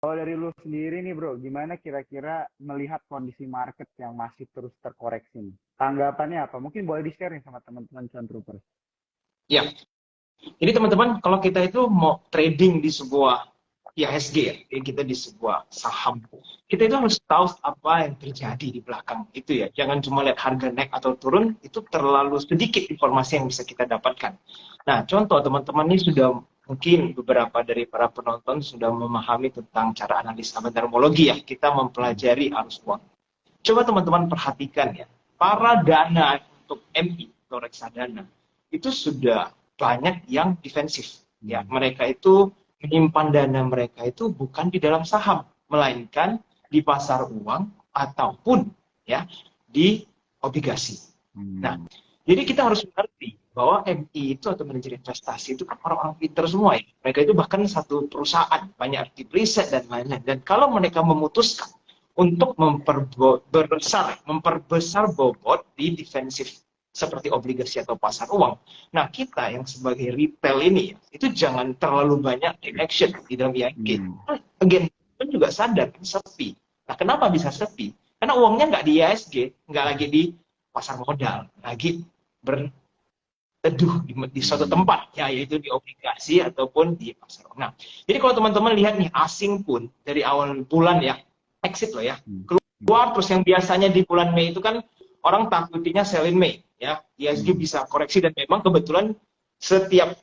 Kalau dari lu sendiri nih bro, gimana kira-kira melihat kondisi market yang masih terus terkoreksi nih? Tanggapannya apa? Mungkin boleh di-share nih sama teman-teman Cuan Troopers. Ya, jadi teman-teman, kalau kita itu mau trading di sebuah IHSG ya, kita di sebuah saham, kita itu harus tahu apa yang terjadi di belakang itu ya. Jangan cuma lihat harga naik atau turun, itu terlalu sedikit informasi yang bisa kita dapatkan. Nah, contoh teman-teman ini sudah mungkin beberapa dari para penonton sudah memahami tentang cara analisa bandarmologi ya. Kita mempelajari arus uang. Coba teman-teman perhatikan ya, para dana untuk MI atau reksadana itu sudah banyak yang defensif. Ya, mereka itu menyimpan dana mereka itu bukan di dalam saham, melainkan di pasar uang ataupun ya di obligasi. Nah, Hmm. jadi kita harus mengerti bahwa MI itu atau manajer investasi itu kan orang-orang pinter semua ya. Mereka itu bahkan satu perusahaan, banyak tim riset dan lain-lain. Dan kalau mereka memutuskan untuk memperbesar bobot di defensif seperti obligasi atau pasar uang. Nah, kita yang sebagai retail ini, itu jangan terlalu banyak take action di dalam IHG. Hmm. Again, kita juga sadar, sepi. Nah, kenapa bisa sepi? Karena uangnya nggak di IHSG, nggak lagi di pasar modal, lagi berteduh di suatu Hmm. tempat, ya, yaitu di obligasi ataupun di pasar uang. Nah, jadi kalau teman-teman lihat nih, asing pun dari awal bulan ya, exit loh ya, Hmm. keluar. Terus yang biasanya di bulan Mei itu kan orang takutnya sell in Mei ya, ISG Hmm. bisa koreksi, dan memang kebetulan setiap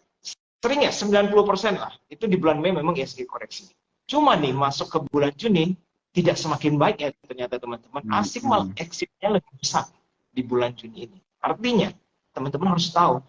seringnya 90% lah itu di bulan Mei memang ISG koreksi. Cuma nih masuk ke bulan Juni tidak semakin baik ya ternyata teman-teman, Hmm. asing malah Hmm. exitnya lebih besar di bulan Juni ini. Artinya teman-teman harus tahu,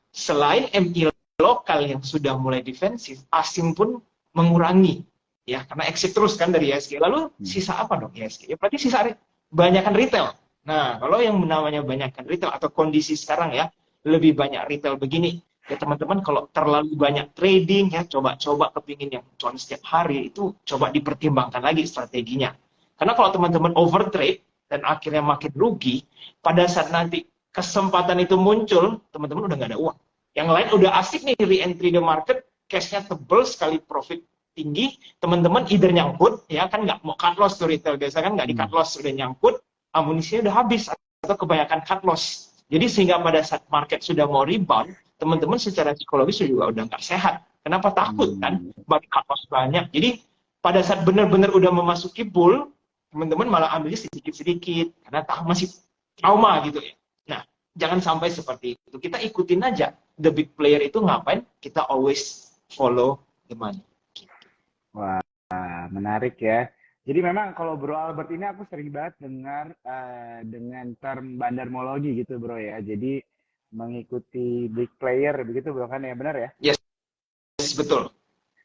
selain MI lokal yang sudah mulai defensif, asing pun mengurangi ya, karena exit terus kan dari ISG. Lalu Hmm. sisa apa dong ISG? Ya berarti sisa banyakkan retail. Nah, kalau yang namanya banyakkan retail atau kondisi sekarang ya, lebih banyak retail begini. Ya teman-teman, kalau terlalu banyak trading ya, coba-coba kepingin yang cuan setiap hari, itu coba dipertimbangkan lagi strateginya. Karena kalau teman-teman overtrade dan akhirnya makin rugi, pada saat nanti kesempatan itu muncul, teman-teman udah nggak ada uang. Yang lain udah asik nih re-entry the market, cash-nya tebel sekali, profit tinggi, teman-teman either nyangkut, ya kan nggak mau cut loss tuh retail, biasa kan nggak di cut Hmm. loss, udah nyangkut, amunisinya udah habis, atau kebanyakan cut loss. Jadi sehingga pada saat market sudah mau rebound, teman-teman secara psikologis juga udah nggak sehat. Kenapa? Takut kan, Hmm. cut loss banyak. Jadi pada saat benar-benar udah memasuki bull, teman-teman malah ambilnya sedikit-sedikit, karena masih trauma gitu ya. Nah, jangan sampai seperti itu. Kita ikutin aja the big player itu ngapain, kita always follow the money. Wah, menarik ya. Jadi memang kalau Bro Albert ini aku sering banget dengar dengan term bandarmologi gitu Bro ya. Jadi mengikuti big player begitu Bro kan ya, benar ya? Yes, betul.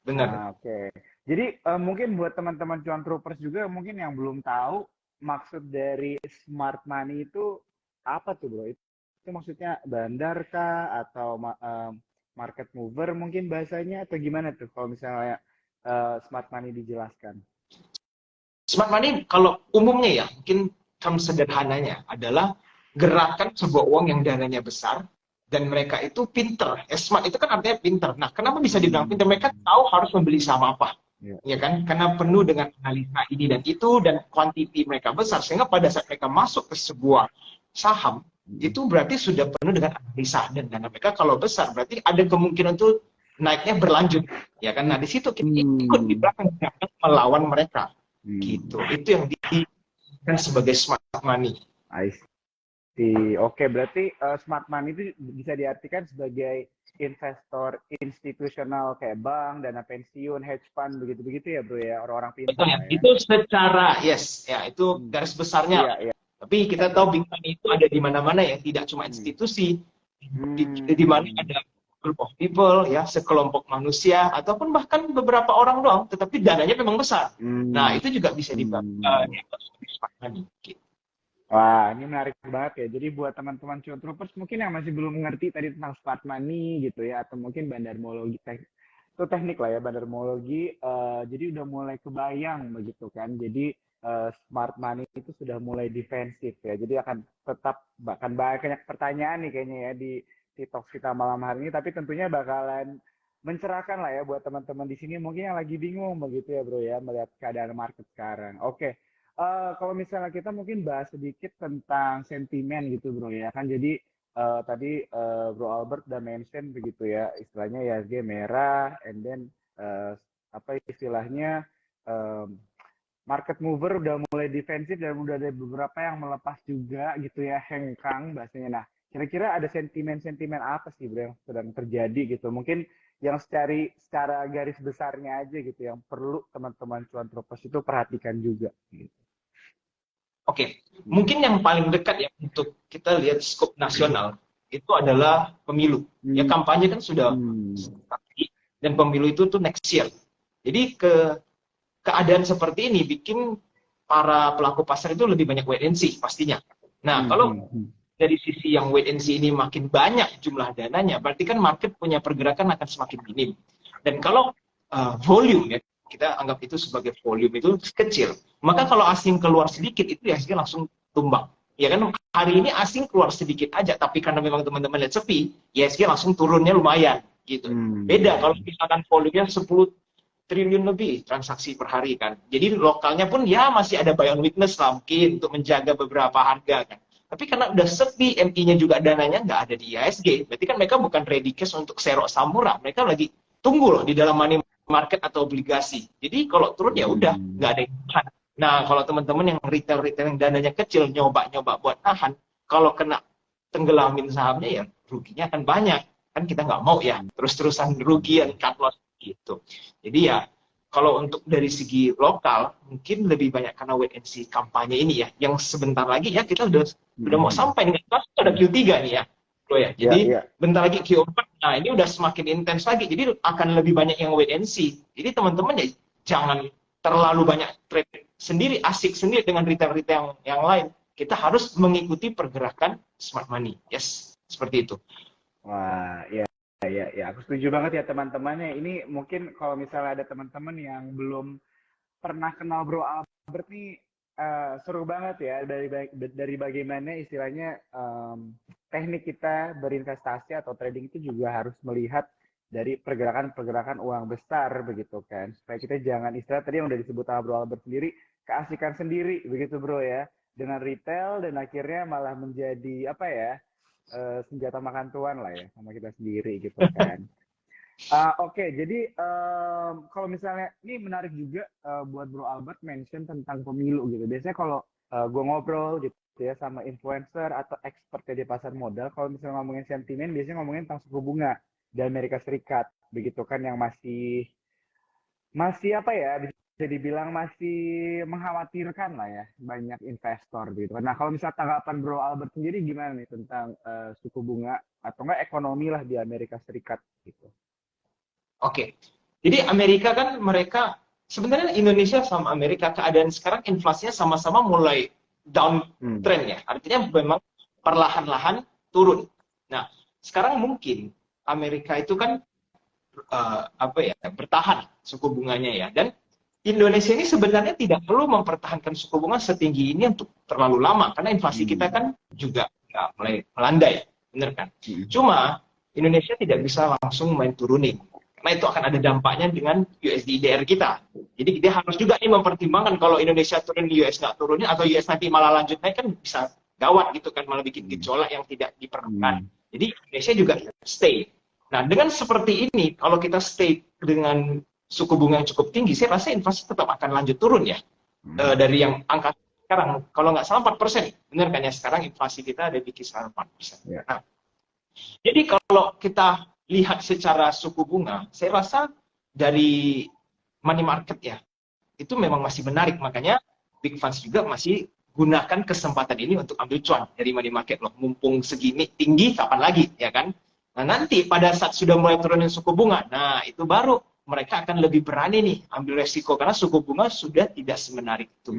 Benar. Oke. Jadi mungkin buat teman-teman cuan troopers juga mungkin yang belum tahu maksud dari smart money itu apa tuh Bro? Itu maksudnya bandar kah atau market mover mungkin bahasanya atau gimana tuh kalau misalnya smart money dijelaskan? Smart money kalau umumnya ya, mungkin term sederhananya adalah gerakan sebuah uang yang dananya besar dan mereka itu pinter. Smart itu kan artinya pinter. Nah, kenapa bisa dibilang pinter? Mereka Hmm. tahu harus membeli saham apa. Ya. Ya kan? Karena penuh dengan analisa ini dan itu, dan kuantiti mereka besar, sehingga pada saat mereka masuk ke sebuah saham, Hmm. itu berarti sudah penuh dengan analisa, dan dana mereka kalau besar berarti ada kemungkinan tuh naiknya berlanjut, ya kan? Nah, di situ kita ikut di Hmm. belakang melawan mereka. Gitu. Hmm. Itu yang dikan sebagai smart money. I see. Oke, berarti smart money itu bisa diartikan sebagai investor institusional kayak bank, dana pensiun, hedge fund, begitu-begitu ya bro ya, orang-orang pintar Betul ya. lah ya. Itu secara yes, ya itu Hmm. garis besarnya. Iya, iya. Tapi kita Iya. tahu big money itu ada di mana-mana ya, tidak cuma Hmm. institusi. Di mana Hmm. ada group of people ya, sekelompok manusia ataupun bahkan beberapa orang doang, tetapi dananya memang besar. Nah, Hmm. itu juga bisa dibangun Hmm. smart money. Gitu. Wah, ini menarik banget ya. Jadi buat teman-teman cuan troopers mungkin yang masih belum mengerti tadi tentang smart money gitu ya, atau mungkin bandarmologi itu teknik lah ya bandarmologi. Jadi udah mulai kebayang begitu kan. Jadi smart money itu sudah mulai defensif ya. Jadi akan tetap bahkan banyak pertanyaan nih kayaknya ya di talk kita malam hari ini. Tapi tentunya bakalan mencerahkan lah ya buat teman-teman di sini mungkin yang lagi bingung begitu ya bro ya melihat keadaan market sekarang. Oke, kalau misalnya kita mungkin bahas sedikit tentang sentimen gitu bro ya kan jadi tadi Bro Albert udah mention begitu ya istilahnya IHSG merah, and then apa istilahnya em, market mover udah mulai defensif dan udah ada beberapa yang melepas juga gitu ya, hengkang bahasanya. Nah, kira-kira ada sentimen-sentimen apa sih bro yang sedang terjadi gitu? Mungkin yang secara garis besarnya aja gitu yang perlu teman-teman cuan tropos itu perhatikan juga. Gitu. Oke, mungkin yang paling dekat ya untuk kita lihat skop nasional itu adalah pemilu. Ya Hmm. kampanye kan sudah dan pemilu itu tuh next year. Jadi keadaan seperti ini bikin para pelaku pasar itu lebih banyak wait and see pastinya. Nah, kalau dari sisi yang wait and see ini makin banyak jumlah dananya, berarti kan market punya pergerakan akan semakin minim. Dan kalau volume ya, kita anggap itu sebagai volume itu kecil, maka kalau asing keluar sedikit itu ya langsung tumbang. Ya kan hari ini asing keluar sedikit aja, tapi karena memang teman-teman lihat sepi, IHSG langsung turunnya lumayan gitu. Beda kalau misalkan volumenya 10 triliun lebih transaksi per hari kan. Jadi lokalnya pun ya masih ada buy on weakness lah mungkin untuk menjaga beberapa harga kan. Tapi karena udah sepi, MI-nya juga dananya nggak ada di IHSG, berarti kan mereka bukan ready cash untuk serok samura, mereka lagi tunggu loh di dalam money market atau obligasi. Jadi kalau turun ya udah nggak ada yang tahan. Nah kalau teman-teman yang retail-retail yang dananya kecil nyoba-nyoba buat tahan, kalau kena tenggelamin sahamnya ya ruginya akan banyak. Kan kita nggak mau ya terus-terusan rugi dan cut loss gitu. Jadi ya kalau untuk dari segi lokal mungkin lebih banyak karena wait and see kampanye ini ya, yang sebentar lagi ya kita udah mau sampai nih, kita ada Q3 nih ya, bro ya. Jadi bentar lagi Q4, nah ini udah semakin intens lagi, jadi akan lebih banyak yang wait and see. Jadi teman-teman ya jangan terlalu banyak trade sendiri, asik sendiri dengan retail-retail yang lain. Kita harus mengikuti pergerakan smart money, yes, seperti itu. Wah, ya, ya, aku setuju banget ya teman-temannya. Ini mungkin kalau misalnya ada teman-teman yang belum pernah kenal Bro Albert nih, seru banget ya dari bagaimana istilahnya teknik kita berinvestasi atau trading itu juga harus melihat dari pergerakan-pergerakan uang besar begitu kan. Supaya kita jangan istilah tadi yang udah disebut sama Bro Albert sendiri, keasikan sendiri begitu Bro ya. Dengan retail dan akhirnya malah menjadi apa ya? Senjata makan tuan lah ya sama kita sendiri gitu kan. Oke, jadi kalau misalnya ini menarik juga buat Bro Albert mention tentang pemilu gitu. Biasanya kalau gue ngobrol gitu ya sama influencer atau expert di pasar modal, kalau misalnya ngomongin sentimen, biasanya ngomongin tentang suku bunga di Amerika Serikat, begitu kan yang masih apa ya bisa dibilang masih mengkhawatirkan lah ya banyak investor gitu. Nah kalau misalnya tanggapan Bro Albert sendiri gimana nih tentang suku bunga atau enggak ekonomi lah di Amerika Serikat gitu? Oke, jadi Amerika kan mereka sebenarnya Indonesia sama Amerika keadaan sekarang inflasinya sama-sama mulai downtrend ya, artinya memang perlahan-lahan turun. Nah sekarang mungkin Amerika itu kan apa ya bertahan suku bunganya ya, dan Indonesia ini sebenarnya tidak perlu mempertahankan suku bunga setinggi ini untuk terlalu lama karena inflasi kita kan juga mulai melandai, bener kan? Cuma Indonesia tidak bisa langsung main turunin karena itu akan ada dampaknya dengan USD/IDR kita. Jadi dia harus juga nih mempertimbangkan kalau Indonesia turun, US nggak turunin atau US nanti malah lanjut naik kan bisa gawat gitu kan, malah bikin gejolak yang tidak diperlukan. Jadi Indonesia juga stay. Nah, dengan seperti ini, kalau kita stay dengan suku bunga yang cukup tinggi, saya rasa inflasi tetap akan lanjut turun ya. Dari yang angka sekarang, kalau nggak salah 4%. Benar kan ya, sekarang inflasi kita ada di kisaran 4%. Nah, jadi kalau kita lihat secara suku bunga, saya rasa dari money market ya, itu memang masih menarik. Makanya big funds juga masih gunakan kesempatan ini untuk ambil cuan dari money market loh. Mumpung segini tinggi, kapan lagi, ya kan? Nah nanti pada saat sudah mulai turunin suku bunga, nah itu baru mereka akan lebih berani nih ambil resiko karena suku bunga sudah tidak semenarik itu.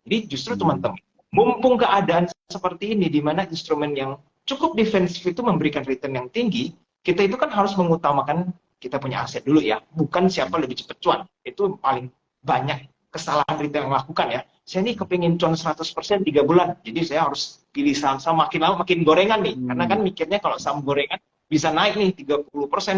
Jadi justru teman-teman, mumpung keadaan seperti ini di mana instrumen yang cukup defensif itu memberikan return yang tinggi, kita itu kan harus mengutamakan kita punya aset dulu ya, bukan siapa lebih cepat cuan. Itu paling banyak kesalahan retail yang lakukan ya. Saya ini kepingin cuan 100% 3 bulan, jadi saya harus pilih saham-saham makin lama makin gorengan nih, karena kan mikirnya kalau saham gorengan bisa naik nih 30%,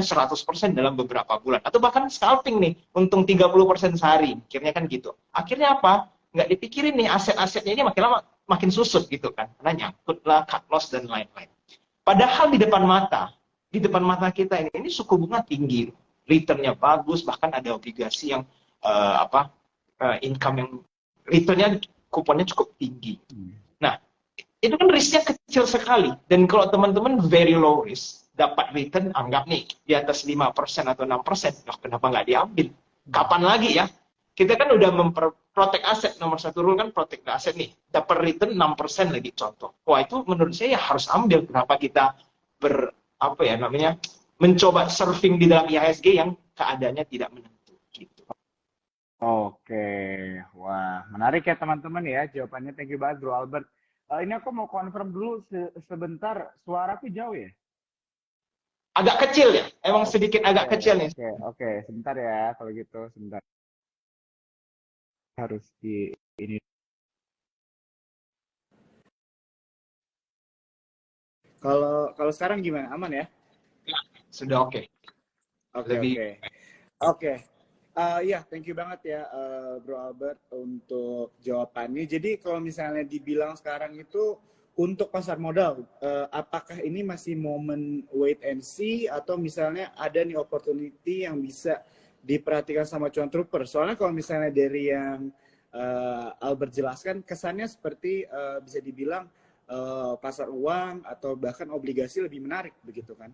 100% dalam beberapa bulan. Atau bahkan scalping nih, untung 30% sehari. Akhirnya kan gitu. Akhirnya apa? Nggak dipikirin nih aset-asetnya ini makin lama makin susut gitu kan. Karena nyangkut lah, cut loss, dan lain-lain. Padahal di depan mata kita ini suku bunga tinggi. Returnnya bagus, bahkan ada obligasi yang income yang returnnya kuponnya cukup tinggi. Nah, itu kan risknya kecil sekali. Dan kalau teman-teman very low risk, dapat return, anggap nih, di atas 5% atau 6%, loh, kenapa nggak diambil? Kapan lagi ya? Kita kan udah memprotect aset, nomor satu rule kan protect aset nih. Dapat return 6% lagi contoh. Wah, itu menurut saya ya harus ambil. Kenapa kita mencoba surfing di dalam IHSG yang keadaannya tidak menentu. Gitu. Oke, wah menarik ya teman-teman ya jawabannya. Thank you banget Bro Albert. Ini aku mau confirm dulu sebentar, suaraku jauh ya? Agak kecil ya, emang sedikit agak kecil nih. Oke, sebentar ya kalau gitu, sebentar. Harus di ini. Kalau sekarang gimana? Aman ya? Sudah oke. Oke. Ya, thank you banget ya Bro Albert untuk jawabannya. Jadi kalau misalnya dibilang sekarang itu untuk pasar modal, apakah ini masih momen wait and see atau misalnya ada nih opportunity yang bisa diperhatikan sama cuan trooper? Soalnya kalau misalnya dari yang Albert jelaskan, kesannya seperti bisa dibilang pasar uang atau bahkan obligasi lebih menarik begitu kan?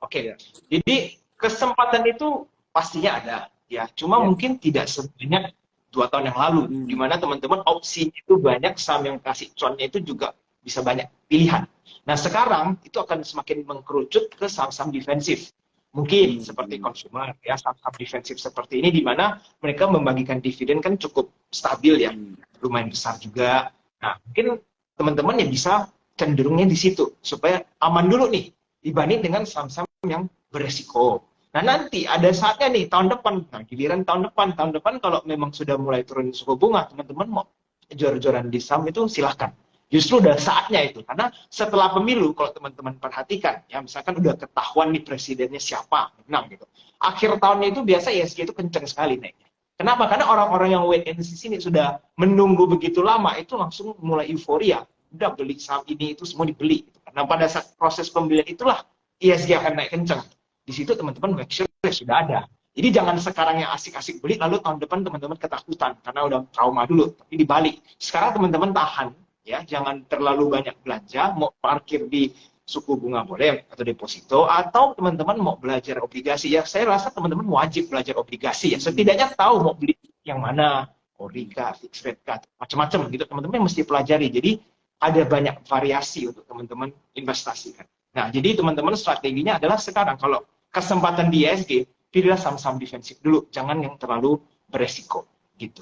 Oke. Jadi kesempatan itu pastinya ada ya, cuma mungkin tidak sebanyak 2 tahun yang lalu, di mana teman-teman opsi itu banyak, saham yang kasih cuannya itu juga bisa banyak pilihan. Nah sekarang itu akan semakin mengkerucut ke saham-saham defensif, mungkin seperti consumer ya, saham-saham defensif seperti ini, di mana mereka membagikan dividen kan cukup stabil ya, lumayan besar juga. Nah mungkin teman-teman yang bisa cenderungnya di situ supaya aman dulu nih dibanding dengan saham-saham yang beresiko. Nah nanti ada saatnya nih tahun depan, giliran tahun depan kalau memang sudah mulai turun suku bunga, teman-teman mau jor-joran di saham itu silahkan. Justru udah saatnya itu, karena setelah pemilu kalau teman-teman perhatikan, ya misalkan udah ketahuan nih presidennya siapa, menang gitu. Akhir tahunnya itu biasa ISG itu kenceng sekali naiknya. Kenapa? Karena orang-orang yang wait and see ini sudah menunggu begitu lama, itu langsung mulai euforia. Udah beli saham ini itu semua dibeli. Nah pada saat proses pembelian itulah ISG akan naik kenceng. Di situ teman-teman make sure sudah ada. Jadi jangan sekarang yang asik-asik beli, lalu tahun depan teman-teman ketakutan karena udah trauma dulu. Tapi dibalik. Sekarang teman-teman tahan, ya, jangan terlalu banyak belanja. Mau parkir di suku bunga boleh atau deposito, atau teman-teman mau belajar obligasi. Ya, saya rasa teman-teman wajib belajar obligasi. Ya, setidaknya tahu mau beli yang mana, Orica, fixed rate, macam-macam gitu. Teman-teman mesti pelajari. Jadi ada banyak variasi untuk teman-teman investasikan. Nah, jadi teman-teman strateginya adalah sekarang kalau kesempatan di ISG, pilihlah saham-saham defensif dulu, jangan yang terlalu beresiko gitu.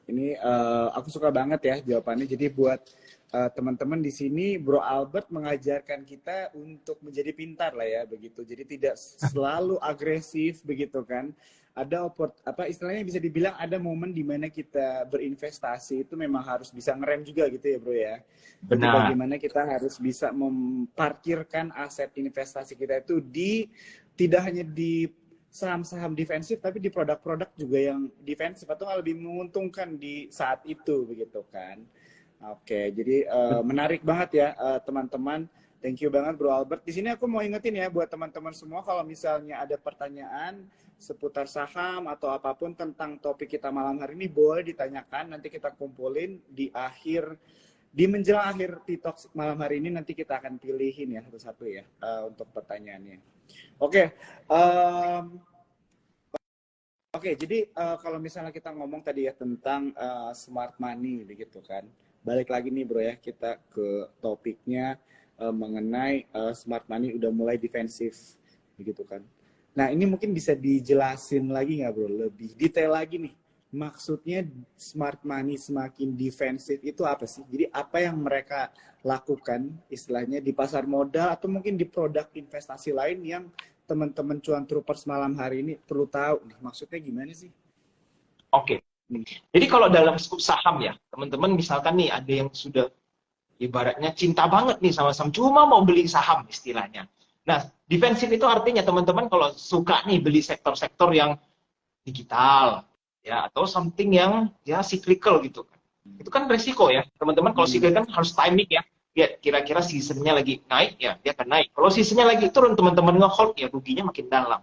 Ini aku suka banget ya jawabannya. Jadi buat teman-teman di sini, Bro Albert mengajarkan kita untuk menjadi pintar lah ya begitu. Jadi tidak selalu agresif begitu kan. Ada istilahnya bisa dibilang ada momen di mana kita berinvestasi itu memang harus bisa ngerem juga gitu ya Bro ya. Jadi bagaimana kita harus bisa memparkirkan aset investasi kita itu tidak hanya di saham-saham defensif, tapi di produk-produk juga yang defensif atau lebih menguntungkan di saat itu begitu kan. Oke, jadi menarik banget ya teman-teman. Thank you banget Bro Albert. Di sini aku mau ingetin ya buat teman-teman semua, kalau misalnya ada pertanyaan seputar saham atau apapun tentang topik kita malam hari ini, boleh ditanyakan. Nanti kita kumpulin di menjelang akhir T-Talk malam hari ini, nanti kita akan pilihin ya satu-satu ya untuk pertanyaannya. Oke, jadi kalau misalnya kita ngomong tadi ya tentang smart money begitu kan. Balik lagi nih Bro ya, kita ke topiknya mengenai smart money udah mulai defensif begitu kan. Nah, ini mungkin bisa dijelasin lagi nggak Bro, lebih detail lagi nih. Maksudnya smart money semakin defensif itu apa sih? Jadi apa yang mereka lakukan istilahnya di pasar modal atau mungkin di produk investasi lain yang teman-teman cuan troopers malam hari ini perlu tahu nih, maksudnya gimana sih? Oke. Jadi kalau dalam saham ya, teman-teman misalkan nih ada yang sudah ibaratnya cinta banget nih sama saham, cuma mau beli saham istilahnya. Nah, defensif itu artinya teman-teman kalau suka nih beli sektor-sektor yang digital, ya, atau something yang ya cyclical gitu. Itu kan resiko ya, teman-teman. Kalau cyclical kan harus timing ya. Ya, kira-kira seasonnya lagi naik, ya dia akan naik. Kalau seasonnya lagi turun, teman-teman nge-hold, ya ruginya makin dalam.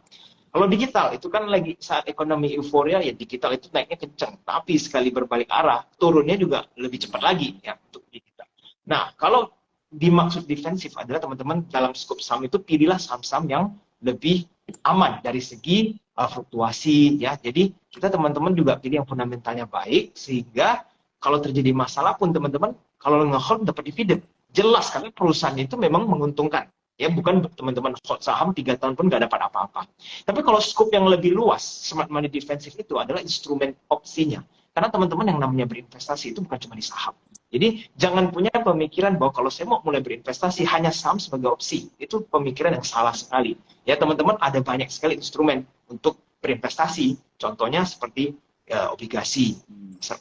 Kalau digital, itu kan lagi saat ekonomi euforia, ya digital itu naiknya kenceng. Tapi sekali berbalik arah, turunnya juga lebih cepat lagi ya untuk digital. Nah, kalau dimaksud defensif adalah teman-teman dalam skop saham itu pilihlah saham-saham yang lebih aman dari segi fluktuasi ya. Jadi kita teman-teman juga pilih yang fundamentalnya baik, sehingga kalau terjadi masalah pun teman-teman kalau nge-hold dapat dividen. Jelas karena perusahaan itu memang menguntungkan. Ya, bukan teman-teman hold saham 3 tahun pun nggak dapat apa-apa. Tapi kalau skop yang lebih luas, smart money defensive itu adalah instrumen opsinya. Karena teman-teman yang namanya berinvestasi itu bukan cuma di saham. Jadi jangan punya pemikiran bahwa kalau saya mau mulai berinvestasi hanya saham sebagai opsi. Itu pemikiran yang salah sekali. Ya, teman-teman ada banyak sekali instrumen untuk berinvestasi. Contohnya seperti obligasi,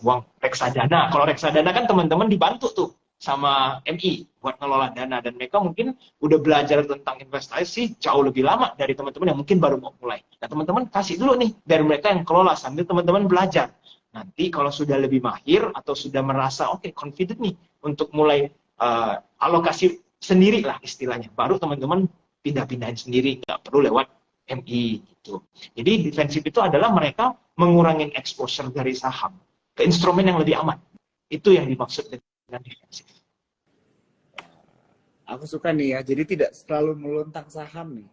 uang reksadana. Kalau reksadana kan teman-teman dibantu tuh sama MI buat ngelola dana, dan mereka mungkin udah belajar tentang investasi jauh lebih lama dari teman-teman yang mungkin baru mau mulai. Nah, teman-teman kasih dulu nih dari mereka yang kelola sambil teman-teman belajar. Nanti kalau sudah lebih mahir atau sudah merasa oke, confident nih untuk mulai alokasi sendiri lah istilahnya, baru teman-teman pindah-pindahin sendiri, nggak perlu lewat MI gitu. Jadi defensif itu adalah mereka mengurangi exposure dari saham ke instrumen yang lebih aman. Itu yang dimaksud dengan defensif. Aku suka nih ya, jadi tidak selalu meluntang saham nih.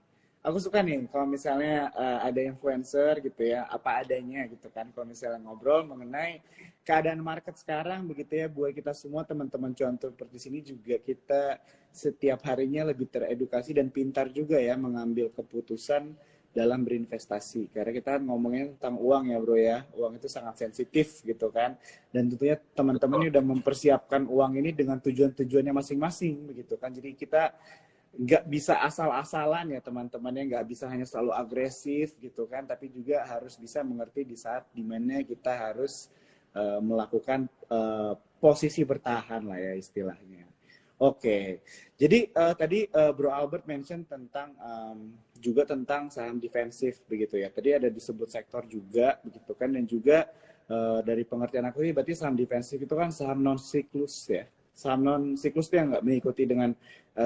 Aku suka nih kalau misalnya ada influencer gitu ya, apa adanya gitu kan. Kalau misalnya ngobrol mengenai keadaan market sekarang begitu ya, buat kita semua teman-teman contoh seperti sini juga kita setiap harinya lebih teredukasi dan pintar juga ya mengambil keputusan dalam berinvestasi. Karena kita ngomongin tentang uang ya bro ya, uang itu sangat sensitif gitu kan. Dan tentunya teman-teman ini udah mempersiapkan uang ini dengan tujuan-tujuannya masing-masing begitu kan. Jadi kita nggak bisa asal-asalan ya teman-temannya, nggak bisa hanya selalu agresif gitu kan, tapi juga harus bisa mengerti di saat dimana kita harus melakukan posisi bertahan lah ya istilahnya. Oke, jadi tadi Bro Albert mention tentang juga tentang saham defensif begitu ya. Tadi ada disebut sektor juga begitu kan, dan juga dari pengertian aku ini berarti saham defensif itu kan saham non siklus ya. Saham non siklus itu yang nggak mengikuti dengan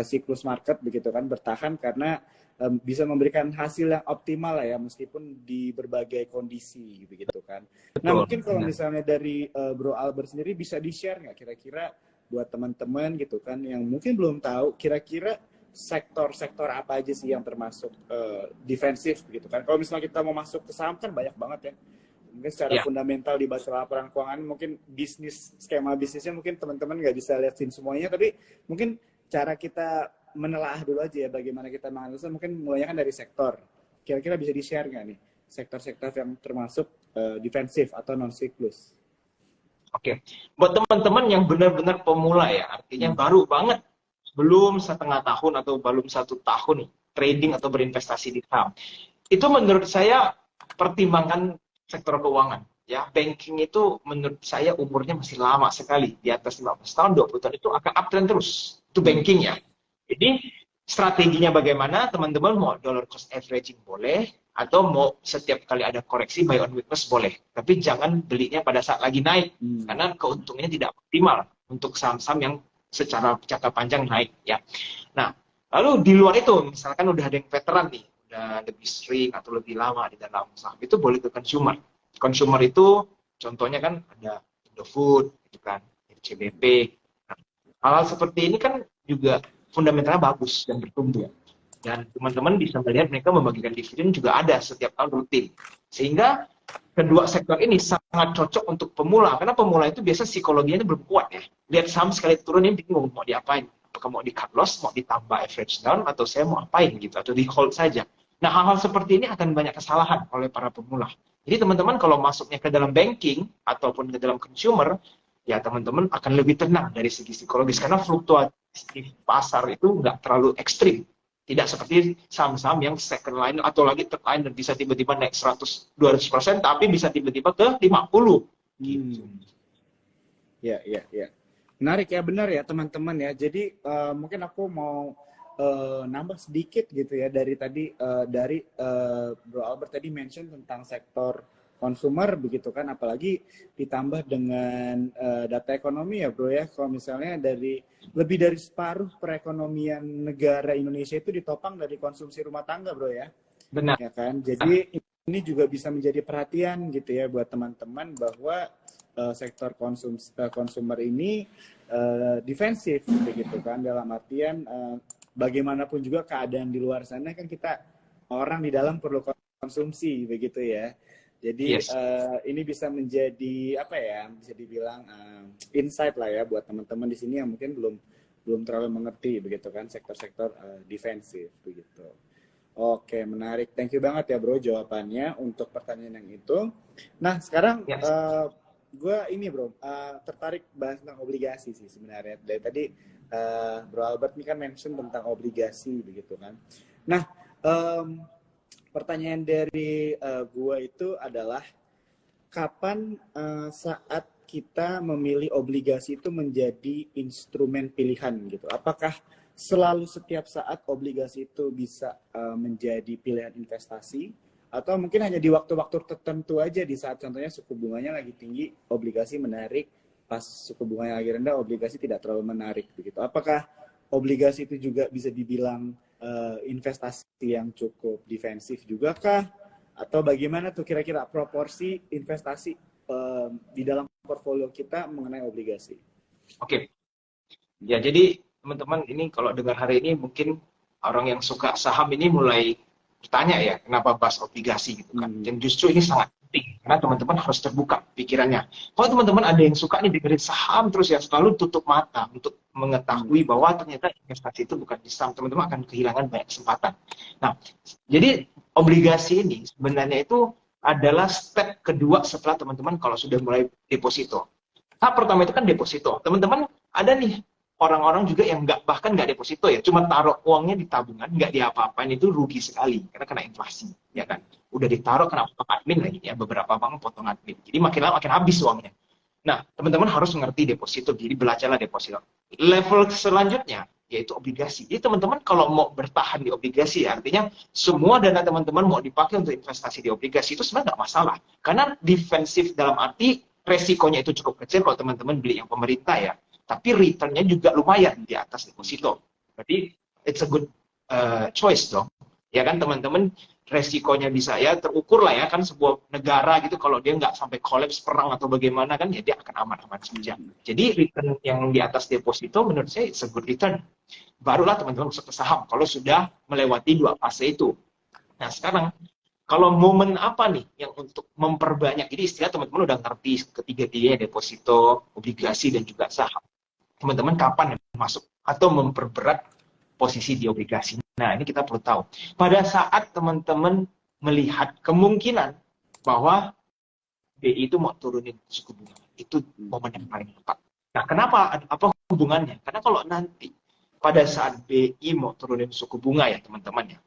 siklus market begitu kan, bertahan karena bisa memberikan hasil yang optimal lah ya meskipun di berbagai kondisi begitu kan. Nah mungkin kalau misalnya dari Bro Albert sendiri bisa di-share nggak kira-kira buat teman-teman gitu kan yang mungkin belum tahu kira-kira sektor-sektor apa aja sih yang termasuk defensif gitu kan. Kalau misalnya kita mau masuk ke saham kan banyak banget ya. Mungkin secara fundamental dibaca laporan keuangan, mungkin bisnis, skema bisnisnya mungkin teman-teman nggak bisa liatin semuanya, tapi mungkin cara kita menelaah dulu aja ya bagaimana kita menganalisa, mungkin mulainya kan dari sektor. Kira-kira bisa di-share nggak nih sektor-sektor yang termasuk defensif atau non-siklus? Oke, buat teman-teman yang benar-benar pemula ya, artinya baru banget, belum setengah tahun atau belum 1 tahun trading atau berinvestasi di saham, itu menurut saya pertimbangkan sektor keuangan. Ya, banking itu menurut saya umurnya masih lama sekali, di atas 15 tahun, 20 tahun itu akan uptrend terus. Itu banking ya. Jadi strateginya bagaimana? Teman-teman mau dollar cost averaging boleh, atau mau setiap kali ada koreksi buy on weakness boleh. Tapi jangan belinya pada saat lagi naik, karena keuntungannya tidak optimal untuk saham-saham yang secara jangka panjang naik ya. Nah, lalu di luar itu misalkan udah ada yang veteran nih, udah lebih sering atau lebih lama di dalam saham, itu boleh ke consumer. Consumer itu contohnya kan ada Indofood gitu kan, CBP. Nah, hal-hal seperti ini kan juga fundamentalnya bagus dan bertumbuh. Dan teman-teman bisa melihat mereka membagikan dividen juga ada setiap tahun rutin. Sehingga kedua sektor ini sangat cocok untuk pemula, karena pemula itu biasa psikologinya belum kuat ya. Lihat saham sekali turun ini bingung mau diapain. Apakah mau di cut loss, mau ditambah average down, atau saya mau apain gitu, atau di hold saja. Nah, hal-hal seperti ini akan banyak kesalahan oleh para pemula. Jadi teman-teman kalau masuknya ke dalam banking ataupun ke dalam consumer, ya teman-teman akan lebih tenang dari segi psikologis, karena fluktuasi pasar itu nggak terlalu ekstrim. Tidak seperti saham-saham yang second line atau lagi third line dan bisa tiba-tiba naik 100-200%, tapi bisa tiba-tiba ke 50%. Gitu. Ya. Menarik ya, benar ya teman-teman ya. Jadi mungkin aku mau nambah sedikit gitu ya dari tadi dari Bro Albert tadi mention tentang sektor consumer begitu kan, apalagi ditambah dengan data ekonomi ya Bro ya. Kalau misalnya dari lebih dari separuh perekonomian negara Indonesia itu ditopang dari konsumsi rumah tangga Bro ya. Benar. Ya kan. Jadi ini juga bisa menjadi perhatian gitu ya buat teman-teman bahwa sektor consumer ini defensif begitu kan, dalam artian bagaimanapun juga keadaan di luar sana kan kita orang di dalam perlu konsumsi begitu ya. Jadi Yes. ini bisa menjadi apa ya, bisa dibilang insight lah ya buat teman-teman di sini yang mungkin belum terlalu mengerti begitu kan sektor-sektor defensif begitu. Oke, menarik. Thank you banget ya Bro jawabannya untuk pertanyaan yang itu. Nah, sekarang Yes. gue ini Bro, tertarik bahas tentang obligasi sih sebenarnya. Dari tadi Bro Albert ini kan mention tentang obligasi begitu kan. Nah, pertanyaan dari gue itu adalah kapan saat kita memilih obligasi itu menjadi instrumen pilihan gitu. Apakah selalu setiap saat obligasi itu bisa menjadi pilihan investasi, atau mungkin hanya di waktu-waktu tertentu aja, di saat contohnya suku bunganya lagi tinggi obligasi menarik, pas suku bunganya lagi rendah obligasi tidak terlalu menarik begitu. Apakah obligasi itu juga bisa dibilang investasi yang cukup defensif juga kah, atau bagaimana tuh kira-kira proporsi investasi di dalam portfolio kita mengenai obligasi? Oke. Ya, jadi teman-teman ini kalau dengar hari ini mungkin orang yang suka saham ini mulai bertanya ya, kenapa bahas obligasi gitu kan. Dan justru ini sangat penting, karena teman-teman harus terbuka pikirannya. Kalau teman-teman ada yang suka nih dengerin saham terus ya, selalu tutup mata untuk mengetahui bahwa ternyata investasi itu bukan di saham, teman-teman akan kehilangan banyak kesempatan. Nah, jadi obligasi ini sebenarnya itu adalah step kedua setelah teman-teman kalau sudah mulai deposito. Tahap pertama itu kan deposito. Teman-teman ada nih orang-orang juga yang bahkan nggak deposito ya, cuma taruh uangnya di tabungan, nggak diapa-apain, itu rugi sekali karena kena inflasi, ya kan. Udah ditaruh kena potong admin lagi ya, beberapa bank potong admin. Jadi makin lama makin habis uangnya. Nah, teman-teman harus mengerti deposito, jadi belajarlah deposito. Level selanjutnya yaitu obligasi. Jadi teman-teman kalau mau bertahan di obligasi, ya, artinya semua dana teman-teman mau dipakai untuk investasi di obligasi itu sebenarnya nggak masalah. Karena defensif dalam arti resikonya itu cukup kecil kalau teman-teman beli yang pemerintah ya. Tapi returnnya juga lumayan di atas deposito. Berarti it's a good choice dong. Ya kan teman-teman, resikonya bisa ya terukur lah ya kan, sebuah negara gitu kalau dia nggak sampai kolaps perang atau bagaimana kan ya dia akan aman-aman saja. Jadi return yang di atas deposito menurut saya it's a good return. Barulah teman-teman masuk ke saham kalau sudah melewati dua fase itu. Nah sekarang kalau momen apa nih yang untuk memperbanyak, ini istilah teman-teman udah ngerti ketiga-tiganya, deposito, obligasi, dan juga saham. Teman-teman kapan masuk atau memperberat posisi di obligasi? Nah, ini kita perlu tahu. Pada saat teman-teman melihat kemungkinan bahwa BI itu mau turunin suku bunga, itu momen yang paling tepat. Nah, kenapa? Apa hubungannya? Karena kalau nanti pada saat BI mau turunin suku bunga ya teman-teman ya,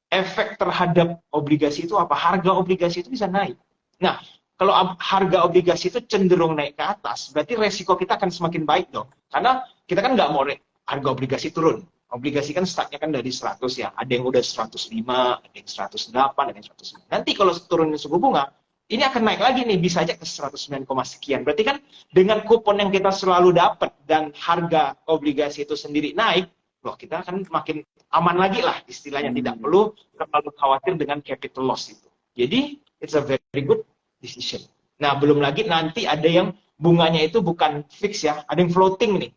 efek terhadap obligasi itu apa? Harga obligasi itu bisa naik. Nah, kalau harga obligasi itu cenderung naik ke atas, berarti resiko kita akan semakin baik dong. Karena kita kan nggak mau harga obligasi turun. Obligasi kan startnya kan dari 100 ya. Ada yang udah 105, ada yang 108, ada yang 109. Nanti kalau turunin suku bunga, ini akan naik lagi nih, bisa aja ke 109, sekian. Berarti kan dengan kupon yang kita selalu dapat dan harga obligasi itu sendiri naik, loh kita akan makin aman lagi lah istilahnya, tidak perlu terlalu khawatir dengan capital loss itu. Jadi it's a very good decision. Nah belum lagi nanti ada yang bunganya itu bukan fix ya, ada yang floating nih,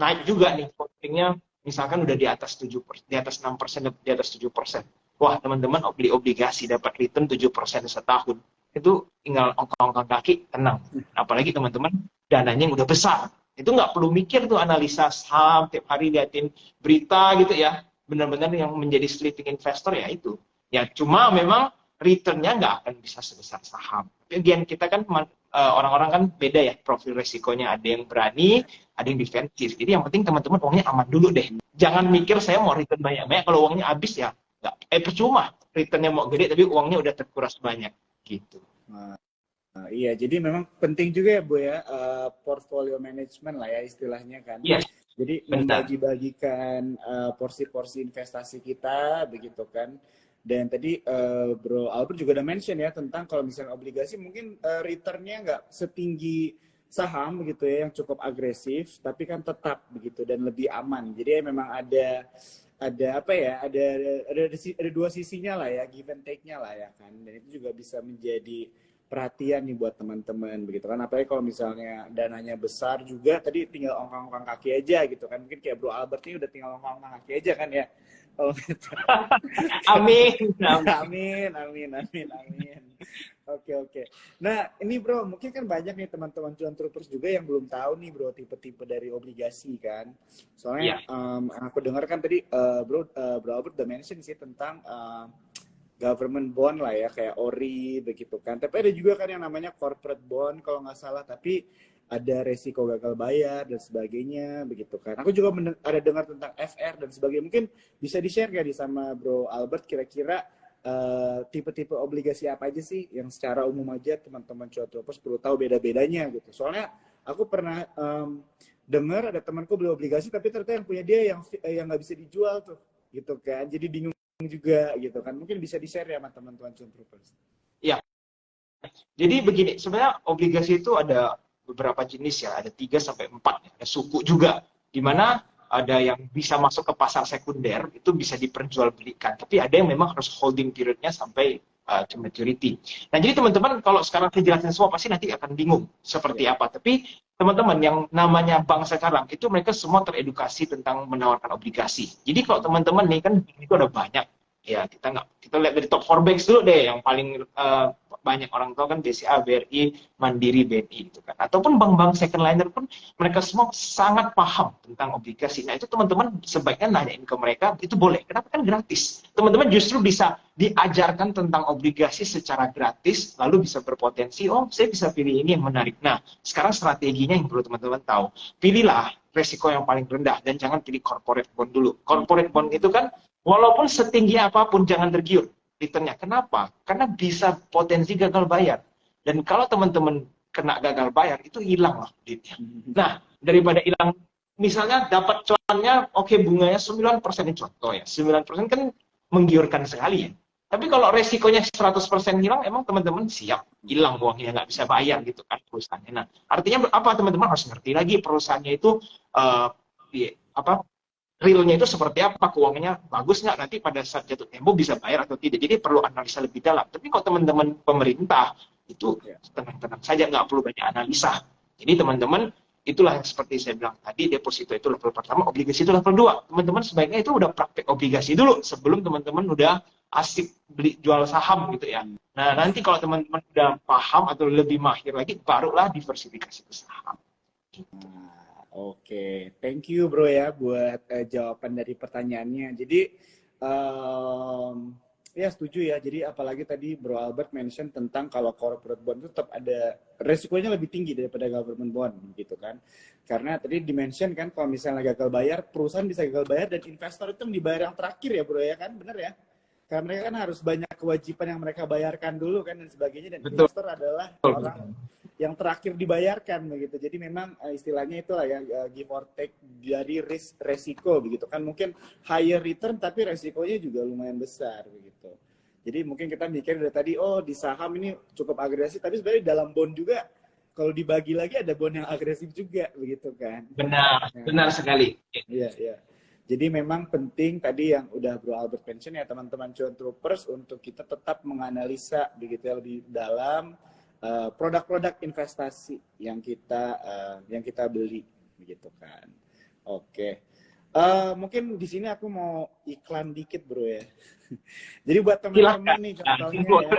naik juga nih floatingnya, misalkan udah di atas 7%, di atas 6%, di atas 7%. Wah teman-teman beli obligasi dapat return 7% setahun, itu tinggal ongkang-ongkang kaki tenang. Apalagi teman-teman dananya yang udah besar, itu nggak perlu mikir tuh analisa saham tiap hari liatin berita gitu ya. Benar-benar yang menjadi sleeping investor ya itu. Ya cuma memang returnnya nggak akan bisa sebesar saham. Tapi again kita kan orang-orang kan beda ya profil resikonya. Ada yang berani, ada yang defensif. Jadi yang penting teman-teman uangnya aman dulu deh. Jangan mikir saya mau return banyak-banyak, kalau uangnya habis ya nggak. Percuma. Returnnya mau gede tapi uangnya udah terkuras banyak gitu. Iya, jadi memang penting juga ya Bu ya, portfolio management lah ya istilahnya kan. Yes, Jadi benar. membagi-bagikan porsi-porsi investasi kita begitu kan. Dan tadi Bro Albert juga udah mention ya tentang kalau misalnya obligasi mungkin returnnya nggak setinggi saham begitu ya yang cukup agresif, tapi kan tetap begitu dan lebih aman. Jadi memang ada apa ya, ada dua sisinya lah ya, give and take-nya lah ya kan. Dan itu juga bisa menjadi perhatian nih buat teman-teman begitu kan. Apalagi kalau misalnya dananya besar juga, tadi tinggal ongkang-ongkang kaki aja gitu kan. Mungkin kayak Bro Albert ini udah tinggal ongkang-ongkang kaki aja kan ya. Kalau gitu. Amin. Amin, amin, amin, amin. Oke, oke. Nah, ini Bro, mungkin kan banyak nih teman-teman cuan troopers juga yang belum tahu nih Bro tipe-tipe dari obligasi kan. Soalnya Iya. aku dengar kan tadi Bro Albert udah mention sih tentang government bond lah ya, kayak ORI begitu kan. Tapi ada juga kan yang namanya corporate bond kalau nggak salah, tapi ada resiko gagal bayar dan sebagainya begitu kan. Aku juga ada dengar tentang FR dan sebagainya. Mungkin bisa di-share nggak di sama Bro Albert kira-kira tipe-tipe obligasi apa aja sih yang secara umum aja teman-teman cuan troopers perlu tahu beda-bedanya gitu. Soalnya aku pernah dengar ada temanku beli obligasi tapi ternyata yang punya dia yang nggak bisa dijual tuh gitu kan. Jadi bingung juga gitu kan. Mungkin bisa di-share ya sama teman-teman cuan troopers. Iya. Jadi begini, sebenarnya obligasi itu ada beberapa jenis ya, ada 3 sampai 4 ya. Ada suku juga, di mana ada yang bisa masuk ke pasar sekunder, itu bisa diperjualbelikan. Tapi ada yang memang harus holding periodnya sampai to maturity. Nah, jadi teman-teman kalau sekarang saya jelasin semua pasti nanti akan bingung seperti apa. Tapi teman-teman yang namanya bank sekarang itu mereka semua teredukasi tentang menawarkan obligasi. Jadi kalau teman-teman nih kan itu ada banyak ya, kita lihat dari top 4 banks dulu deh yang paling banyak orang tahu kan BCA, BRI, Mandiri, BNI gitu kan. Ataupun bank-bank second liner pun mereka semua sangat paham tentang obligasi. Nah, itu teman-teman sebaiknya nanyain ke mereka, itu boleh. Kenapa? Kan gratis. Teman-teman justru bisa diajarkan tentang obligasi secara gratis, lalu bisa berpotensi, oh saya bisa pilih ini yang menarik. Nah, sekarang strateginya yang perlu teman-teman tahu. Pilihlah resiko yang paling rendah dan jangan pilih corporate bond dulu. Corporate bond itu kan walaupun setinggi apapun jangan tergiur returnnya. Kenapa? Karena bisa potensi gagal bayar. Dan kalau teman-teman kena gagal bayar, itu hilang lah duitnya. Nah, daripada hilang, misalnya dapat cuannya, oke bunganya 9%, ini contoh ya. 9% kan menggiurkan sekali ya. Tapi kalau resikonya 100% hilang, emang teman-teman siap hilang uangnya, nggak bisa bayar gitu kan perusahaannya. Nah, artinya apa? Teman-teman harus ngerti lagi perusahaannya itu realnya itu seperti apa, keuangannya bagus nggak, nanti pada saat jatuh tempo bisa bayar atau tidak. Jadi perlu analisa lebih dalam. Tapi kalau teman-teman pemerintah, itu tenang-tenang saja, nggak perlu banyak analisa. Jadi teman-teman, itulah yang seperti saya bilang tadi, deposito itu level pertama, obligasi itu level 2. Teman-teman sebaiknya itu udah praktek obligasi dulu, sebelum teman-teman udah asik beli jual saham gitu ya. Nah, nanti kalau teman-teman udah paham atau lebih mahir lagi, barulah diversifikasi ke saham. Oke, thank you bro ya buat jawaban dari pertanyaannya. Jadi ya setuju ya. Jadi apalagi tadi Bro Albert mention tentang kalau corporate bond itu tetap ada resikonya lebih tinggi daripada government bond gitu kan. Karena tadi dimention kan kalau misalnya gagal bayar, perusahaan bisa gagal bayar dan investor itu dibayar yang terakhir ya bro ya kan, bener ya? Karena mereka kan harus banyak kewajiban yang mereka bayarkan dulu kan dan sebagainya, dan Betul. investor adalah orang yang terakhir dibayarkan begitu. Jadi memang istilahnya itulah ya, give or take dari resiko begitu kan. Mungkin higher return tapi resikonya juga lumayan besar begitu. Jadi mungkin kita mikir dari tadi, oh di saham ini cukup agresif, tapi sebenarnya dalam bond juga kalau dibagi lagi ada bond yang agresif juga begitu kan. Benar, benar sekali. Iya, iya. Jadi memang penting tadi yang udah Bro Albert mention ya teman-teman cuan troopers, untuk kita tetap menganalisa begitu ya lebih dalam produk-produk investasi yang kita beli begitu kan. Oke. Mungkin di sini aku mau iklan dikit bro ya. Jadi buat teman-teman nih contohnya ya,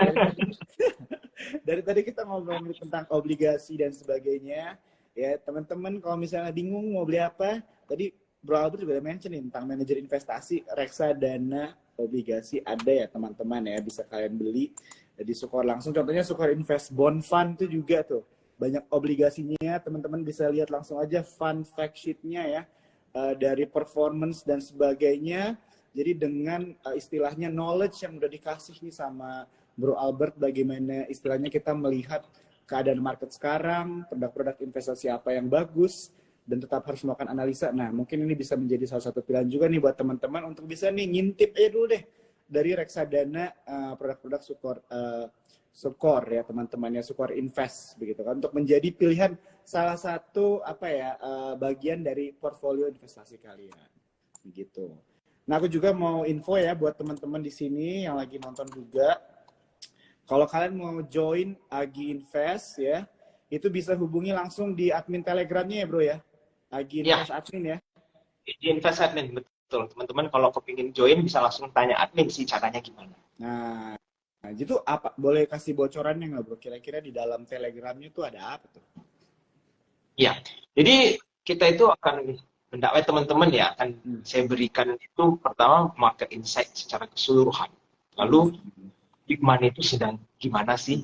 dari tadi kita ngobrol tentang obligasi dan sebagainya ya, teman-teman kalau misalnya bingung mau beli apa, tadi Bro Albert juga mention nih tentang manajer investasi, reksadana, obligasi ada ya teman-teman ya, bisa kalian beli di Sukor langsung. Contohnya Sukor Invest Bond Fund itu juga tuh banyak obligasinya, teman-teman bisa lihat langsung aja fund fact sheet-nya ya, dari performance dan sebagainya. Jadi dengan istilahnya knowledge yang udah dikasih nih sama Bro Albert, bagaimana istilahnya kita melihat keadaan market sekarang, produk-produk investasi apa yang bagus, dan tetap harus melakukan analisa. Nah, mungkin ini bisa menjadi salah satu pilihan juga nih buat teman-teman untuk bisa nih ngintip aja dulu deh dari reksadana produk-produk Sukor ya teman-temannya, Sukor Invest begitu kan, untuk menjadi pilihan salah satu bagian dari portfolio investasi kalian begitu. Nah, aku juga mau info ya buat teman-teman di sini yang lagi nonton juga. Kalau kalian mau join Agi Invest ya, itu bisa hubungi langsung di admin Telegramnya ya, Bro ya. Agi Invest Ya, admin ya. di invest admin, betul. Teman-teman kalau kepingin join bisa langsung tanya admin sih caranya gimana. Nah, gitu apa? Boleh kasih bocorannya nggak, Bro? Kira-kira di dalam Telegramnya tuh ada apa tuh? Ya, jadi kita itu akan mendakwai teman-teman ya, akan saya berikan itu pertama market insight secara keseluruhan. Lalu big money itu sedang gimana sih?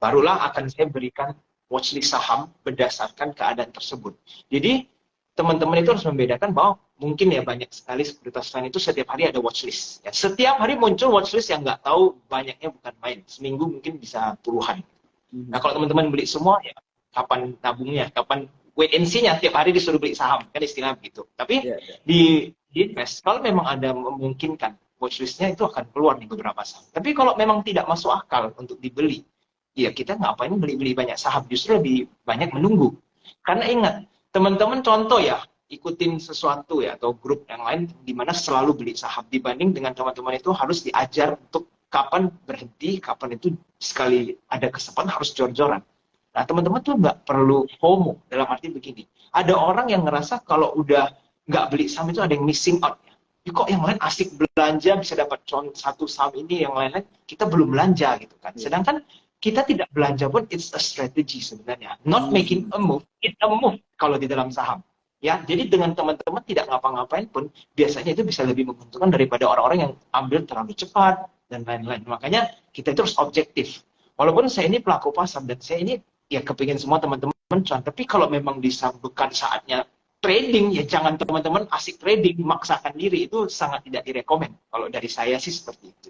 Barulah akan saya berikan watchlist saham berdasarkan keadaan tersebut. Jadi teman-teman itu harus membedakan bahwa mungkin ya banyak sekali sekuritas lain itu setiap hari ada watchlist. Ya, setiap hari muncul watchlist yang nggak tahu banyaknya bukan main. Seminggu mungkin bisa puluhan. Nah kalau teman-teman beli semua ya kapan nabungnya, kapan wait and see-nya, tiap hari disuruh beli saham, kan istilah begitu. Tapi di invest, kalau memang ada memungkinkan, watchlist-nya itu akan keluar di beberapa saham. Tapi kalau memang tidak masuk akal untuk dibeli, ya kita ngapain beli-beli banyak saham, justru lebih banyak menunggu. Karena ingat, teman-teman contoh ya, ikutin sesuatu ya, atau grup yang lain, di mana selalu beli saham, dibanding dengan teman-teman itu harus diajar untuk kapan berhenti, kapan itu sekali ada kesempatan harus jor-joran. Nah, teman-teman tuh nggak perlu FOMO, dalam arti begini. Ada orang yang ngerasa kalau udah nggak beli saham itu ada yang missing out. Ya, kok yang lain asik belanja, bisa dapat satu saham ini, yang lain-lain kita belum belanja gitu kan. Sedangkan kita tidak belanja pun, it's a strategy sebenarnya. Not making a move, it's a move kalau di dalam saham. Ya, jadi dengan teman-teman tidak ngapa-ngapain pun, biasanya itu bisa lebih menguntungkan daripada orang-orang yang ambil terlalu cepat, dan lain-lain. Makanya kita itu harus objektif. Walaupun saya ini pelaku pasar, dan saya ini ya kepingin semua teman-teman cuan, tapi kalau memang bukan saatnya trading, ya jangan teman-teman asik trading, memaksakan diri, itu sangat tidak direkomend. Kalau dari saya sih seperti itu.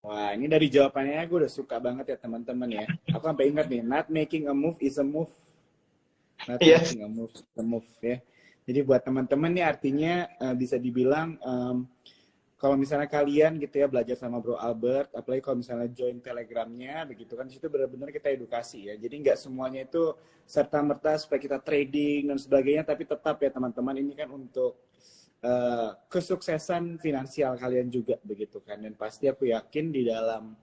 Wah, ini dari jawabannya gue udah suka banget ya teman-teman ya. Aku sampai ingat nih, not making a move is a move. Not making a move is a move ya. Jadi buat teman-teman nih artinya bisa dibilang kalau misalnya kalian gitu ya belajar sama Bro Albert, apalagi kalau misalnya join Telegramnya, begitu kan, di situ benar-benar kita edukasi ya. Jadi nggak semuanya itu serta-merta supaya kita trading dan sebagainya, tapi tetap ya teman-teman, ini kan untuk kesuksesan finansial kalian juga begitu kan. Dan pasti aku yakin di dalam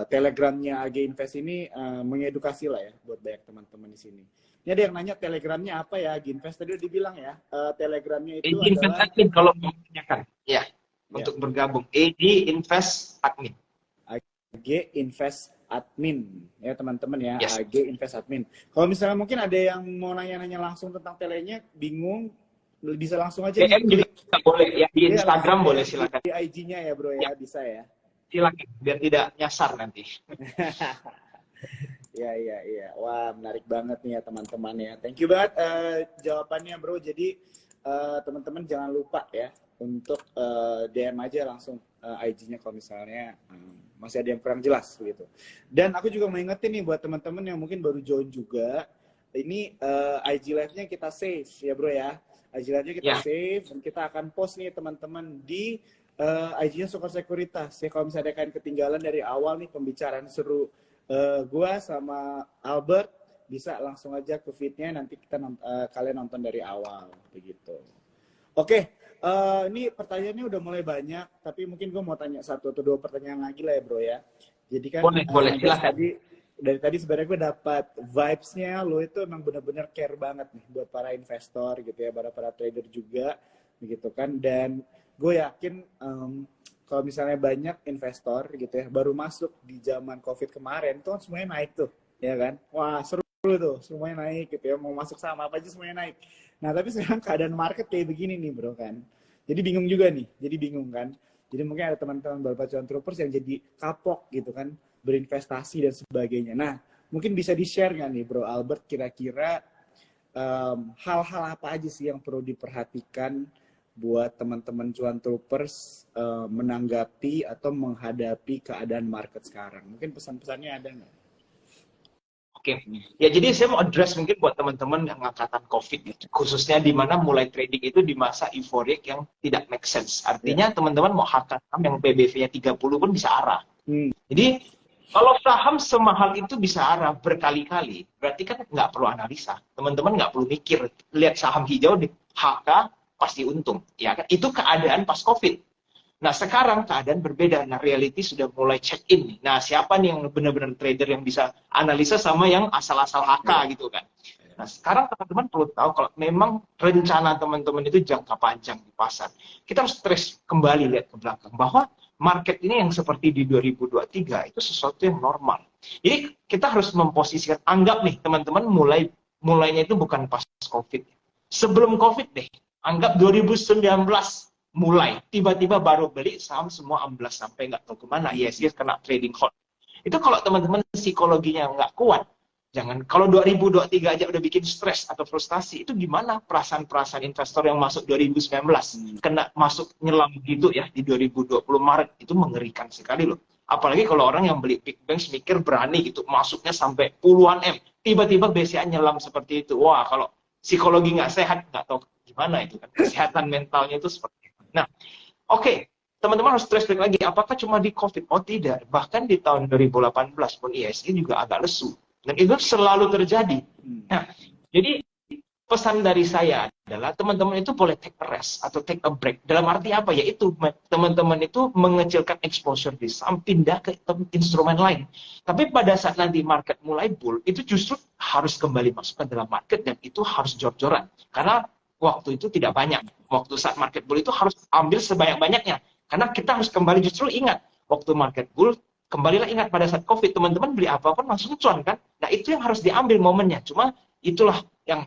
Telegramnya AG Invest ini mengedukasi lah ya buat banyak teman-teman di sini. Ini ada yang nanya Telegramnya apa ya, AG Invest tadi udah dibilang ya. Telegramnya itu adalah Admin kalau mau menanyakan, ya. Untuk bergabung, AG Invest Admin. AG Invest Admin ya teman-teman ya. Yes. AG Invest Admin. Kalau misalnya mungkin ada yang mau nanya-nanya langsung tentang telenya, bingung, bisa langsung aja DM juga boleh ya, di Instagram boleh, silakan. Di IG-nya ya bro ya, bisa ya. Silakan, biar tidak nyasar nanti. Iya. Wah, menarik banget nih ya teman-teman ya. Thank you banget jawabannya bro. Jadi teman-teman jangan lupa ya untuk DM aja langsung IG-nya kalau misalnya masih ada yang kurang jelas begitu. Dan aku juga mau ingetin nih buat teman-teman yang mungkin baru join juga, ini IG live-nya kita save ya bro ya. IG live-nya kita save dan kita akan post nih teman-teman di IG-nya Sukor Sekuritas ya. Kalau misalnya kalian ketinggalan dari awal nih pembicaraan seru gua sama Albert, bisa langsung aja ke feed-nya, nanti kita kalian nonton dari awal begitu. Oke. Ini pertanyaannya udah mulai banyak, tapi mungkin gue mau tanya satu atau dua pertanyaan lagi lah ya bro ya. Jadi kan boleh silakan. Dari tadi sebenarnya gue dapat vibes-nya lo itu emang benar-benar care banget nih buat para investor gitu ya, para trader juga begitu kan. Dan gue yakin kalau misalnya banyak investor gitu ya baru masuk di zaman COVID kemarin tuh semuanya naik tuh, ya kan? Wah seru tuh, semuanya naik gitu ya, mau masuk saham apa aja semuanya naik. Nah, tapi sekarang keadaan market kayak begini nih, bro kan. Jadi bingung juga nih, kan. Jadi mungkin ada teman-teman beberapa cuan troopers yang jadi kapok gitu kan, berinvestasi dan sebagainya. Nah, mungkin bisa di-share nggak nih, Bro Albert, kira-kira hal-hal apa aja sih yang perlu diperhatikan buat teman-teman cuan troopers menanggapi atau menghadapi keadaan market sekarang? Mungkin pesan-pesannya ada nggak? Oke, ya jadi saya mau address mungkin buat teman-teman yang angkatan COVID, gitu. Khususnya di mana mulai trading itu di masa euforik yang tidak make sense. Artinya teman-teman mau hak saham yang PBV-nya 30 pun bisa arah. Jadi kalau saham semahal itu bisa arah berkali-kali, berarti kan nggak perlu analisa. Teman-teman nggak perlu mikir, lihat saham hijau di HK pasti untung. Ya kan? Itu keadaan pas COVID. Nah, sekarang keadaan berbeda. Nah, reality sudah mulai check-in nih. Nah, siapa nih yang benar-benar trader yang bisa analisa sama yang asal-asal HK gitu kan. Nah, sekarang teman-teman perlu tahu kalau memang rencana teman-teman itu jangka panjang di pasar. Kita harus trace kembali lihat ke belakang bahwa market ini yang seperti di 2023 itu sesuatu yang normal. Jadi, kita harus memposisikan, anggap nih teman-teman mulainya itu bukan pas COVID. Sebelum COVID deh, anggap 2019 mulai tiba-tiba baru beli saham semua amblas sampai nggak tahu kemana, ISG kena trading halt. Itu kalau teman-teman psikologinya nggak kuat, jangan. Kalau 2023 aja udah bikin stres atau frustasi, itu gimana perasaan-perasaan investor yang masuk 2019 kena masuk nyelam gitu ya di 2020 Maret, itu mengerikan sekali loh. Apalagi kalau orang yang beli big banks mikir berani gitu, masuknya sampai puluhan M, tiba-tiba BCA nyelam seperti itu. Wah, kalau psikologi nggak sehat, nggak tahu gimana itu kan, kesehatan mentalnya itu seperti itu. Nah, oke, teman-teman harus flashback lagi, apakah cuma di COVID? Oh tidak, bahkan di tahun 2018 pun ISG juga agak lesu. Dan itu selalu terjadi. Nah, jadi pesan dari saya adalah teman-teman itu boleh take a rest atau take a break. Dalam arti apa? Yaitu teman-teman itu mengecilkan exposure di saham, pindah ke instrumen lain. Tapi pada saat nanti market mulai bull, itu justru harus kembali masuk ke dalam market dan itu harus jor-joran. Karena waktu itu tidak banyak. Waktu saat market bull itu harus ambil sebanyak-banyaknya. Karena kita harus kembali justru ingat, waktu market bull, kembalilah ingat pada saat COVID, teman-teman beli apapun langsung cuan kan? Nah itu yang harus diambil momennya. Cuma itulah yang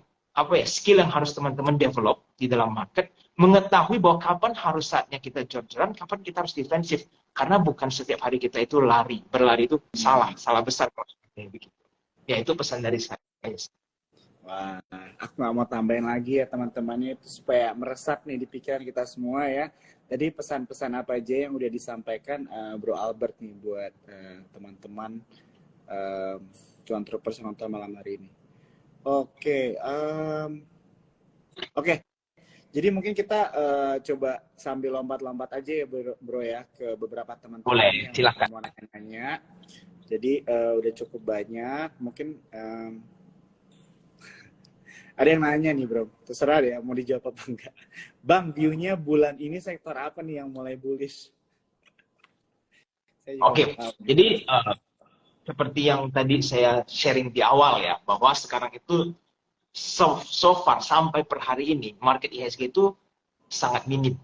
skill yang harus teman-teman develop di dalam market, mengetahui bahwa kapan harus saatnya kita jor-joran, kapan kita harus defensif. Karena bukan setiap hari kita itu lari. Berlari itu salah besar. Ya itu pesan dari saya. Wah, aku nggak mau tambahin lagi ya teman-temannya itu supaya meresap nih di pikiran kita semua ya. Jadi pesan-pesan apa aja yang udah disampaikan Bro Albert nih buat teman-teman cuan troopers yang nonton malam hari ini. Oke. Jadi mungkin kita coba sambil lompat-lompat aja ya bro ya ke beberapa teman-teman. Boleh, silakan. Mau nanya. Jadi udah cukup banyak. Mungkin ada yang nanya nih bro, terserah deh mau dijawab apa enggak. Bang, view-nya bulan ini sektor apa nih yang mulai bullish? Oke, jadi seperti yang tadi saya sharing di awal ya, bahwa sekarang itu so far sampai per hari ini, market IHSG itu sangat minim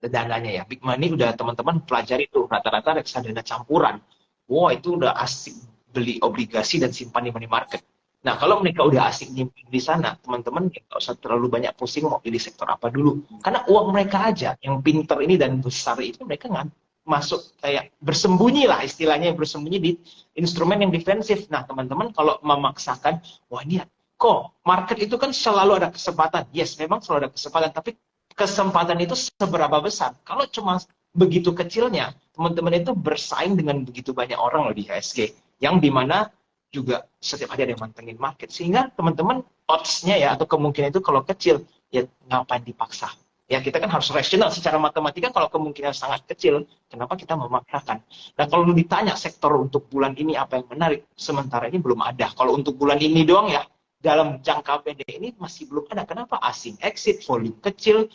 dananya ya. Big money udah teman-teman pelajari tuh, rata-rata reksadana campuran. Wah, itu udah asik beli obligasi dan simpan di money market. Nah, kalau mereka udah asik nyimpen di sana, teman-teman nggak usah terlalu banyak pusing mau pilih sektor apa dulu. Karena uang mereka aja, yang pinter ini dan besar itu, mereka nggak masuk kayak bersembunyi lah istilahnya, bersembunyi di instrumen yang defensif. Nah, teman-teman kalau memaksakan, wah ini kok market itu kan selalu ada kesempatan. Yes, memang selalu ada kesempatan, tapi kesempatan itu seberapa besar? Kalau cuma begitu kecilnya, teman-teman itu bersaing dengan begitu banyak orang loh di IHSG, yang dimana juga setiap hari ada yang mantengin market, sehingga teman-teman odds-nya ya atau kemungkinan itu kalau kecil ya ngapain dipaksa ya, kita kan harus rasional secara matematika. Kalau kemungkinan sangat kecil, kenapa kita memaksakan? Nah, kalau ditanya sektor untuk bulan ini apa yang menarik, sementara ini belum ada. Kalau untuk bulan ini doang ya, dalam jangka pendek ini masih belum ada. Kenapa? Asing exit, volume kecil,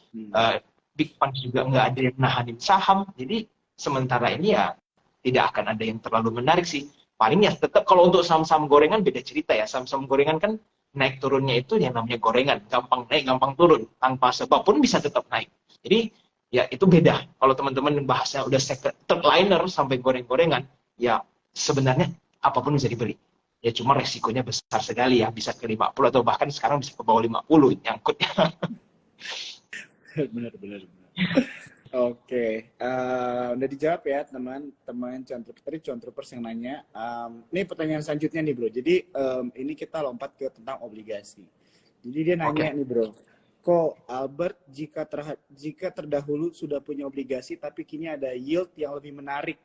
big funds juga nggak ada yang nahanin saham, jadi sementara ini ya tidak akan ada yang terlalu menarik sih. Paling ya tetap kalau untuk saham-saham gorengan beda cerita ya. Saham-saham gorengan kan naik turunnya itu yang namanya gorengan. Gampang naik, gampang turun. Tanpa sebab pun bisa tetap naik. Jadi ya itu beda. Kalau teman-teman bahasnya udah third liner sampai goreng-gorengan, ya sebenarnya apapun bisa dibeli. Ya cuma resikonya besar sekali ya. Bisa ke 50 atau bahkan sekarang bisa ke bawah 50 nyangkutnya. Benar. Oke, udah dijawab ya teman-teman cuan troopers yang nanya. Ini pertanyaan selanjutnya nih bro. Jadi ini kita lompat ke tentang obligasi. Jadi dia nanya nih bro, kok Albert jika terdahulu sudah punya obligasi tapi kini ada yield yang lebih menarik,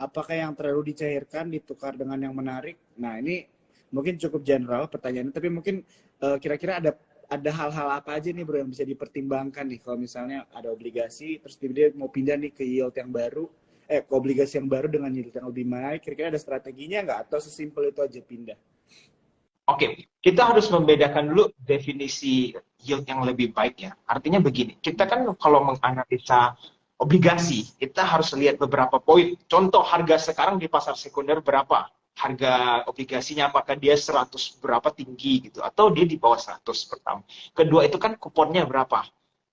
apakah yang terlalu dicairkan ditukar dengan yang menarik? Nah ini mungkin cukup general pertanyaannya, tapi mungkin kira-kira ada hal-hal apa aja nih bro yang bisa dipertimbangkan nih kalau misalnya ada obligasi terus dia mau pindah nih ke yield yang baru, ke obligasi yang baru dengan yield yang lebih naik, kira-kira ada strateginya nggak atau sesimpel itu aja pindah? Oke, kita harus membedakan dulu definisi yield yang lebih baik ya. Artinya begini, kita kan kalau menganalisa obligasi, kita harus lihat beberapa poin. Contoh harga sekarang di pasar sekunder berapa? Harga obligasinya apakah dia 100 berapa tinggi gitu, atau dia di bawah 100 pertama. Kedua itu kan kuponnya berapa,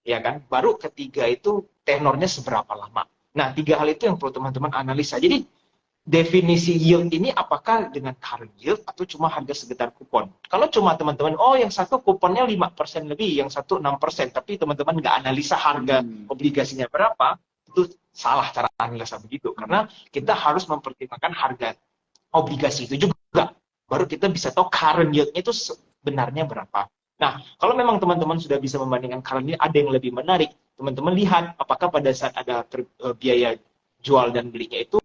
ya kan? Baru ketiga itu tenornya seberapa lama. Nah, tiga hal itu yang perlu teman-teman analisa. Jadi, definisi yield ini apakah dengan current yield atau cuma harga sekitar kupon. Kalau cuma teman-teman, oh yang satu kuponnya 5% lebih, yang satu 6%, tapi teman-teman nggak analisa harga obligasinya berapa, itu salah cara analisa begitu. Karena kita harus mempertimbangkan harga obligasi itu juga. Baru kita bisa tahu current yield-nya itu sebenarnya berapa. Nah, kalau memang teman-teman sudah bisa membandingkan current yield, ada yang lebih menarik. Teman-teman lihat apakah pada saat ada biaya jual dan belinya itu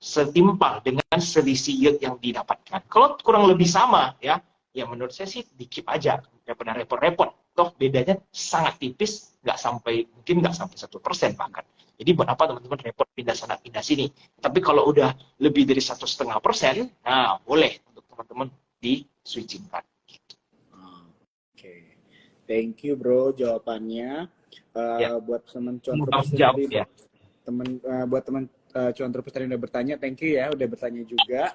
setimpal dengan selisih yield yang didapatkan. Kalau kurang lebih sama, ya menurut saya sih di-keep aja, daripada repot-repot. Toh bedanya sangat tipis, mungkin nggak sampai 1% bahkan. Jadi buat apa teman-teman repot pindah sana pindah sini. Tapi kalau udah lebih dari 1,5%, nah boleh untuk teman-teman di-switchingkan. Oke, thank you bro jawabannya. Buat teman cuan ya. Buat teman cuan terus tadi udah bertanya, thank you ya udah bertanya juga.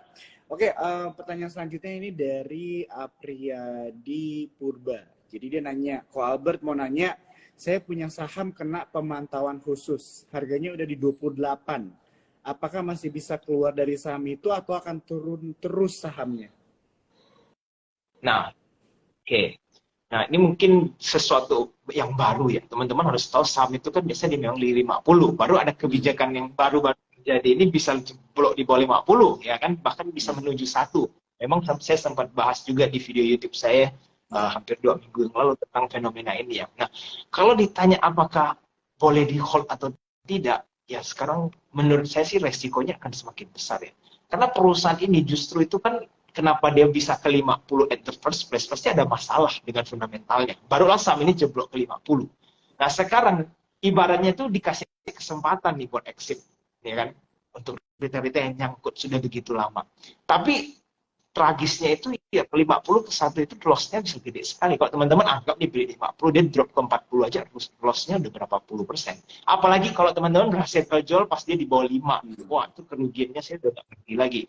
Oke, pertanyaan selanjutnya ini dari Apriyadi Purba. Jadi dia nanya, Ko Albert mau nanya, saya punya saham kena pemantauan khusus, harganya udah di 28. Apakah masih bisa keluar dari saham itu atau akan turun terus sahamnya? Nah, oke. Nah, ini mungkin sesuatu yang baru ya. Teman-teman harus tahu saham itu kan biasanya memang di 50. Baru ada kebijakan yang baru terjadi. Ini bisa jeblok di bawah 50, ya kan? Bahkan bisa menuju 1. Memang saya sempat bahas juga di video YouTube saya hampir 2 minggu yang lalu tentang fenomena ini ya. Nah, kalau ditanya apakah boleh di-hold atau tidak, ya sekarang menurut saya sih resikonya akan semakin besar ya. Karena perusahaan ini justru itu kan kenapa dia bisa ke 50 at the first place, pasti ada masalah dengan fundamentalnya. Barulah saham ini jeblok ke 50. Nah, sekarang ibaratnya itu dikasih kesempatan nih buat exit, ya kan? Untuk retail-retail yang nyangkut sudah begitu lama. Tapi tragisnya itu ya ke 50 ke 1 itu loss-nya bisa gede sekali. Kalau teman-teman anggap nih beli 50, dia drop ke 40 aja, loss-nya udah berapa puluh persen. Apalagi kalau teman-teman berhasil terjual pas dia di bawah 5. Wah, itu kerugiannya saya udah nggak ngerti lagi.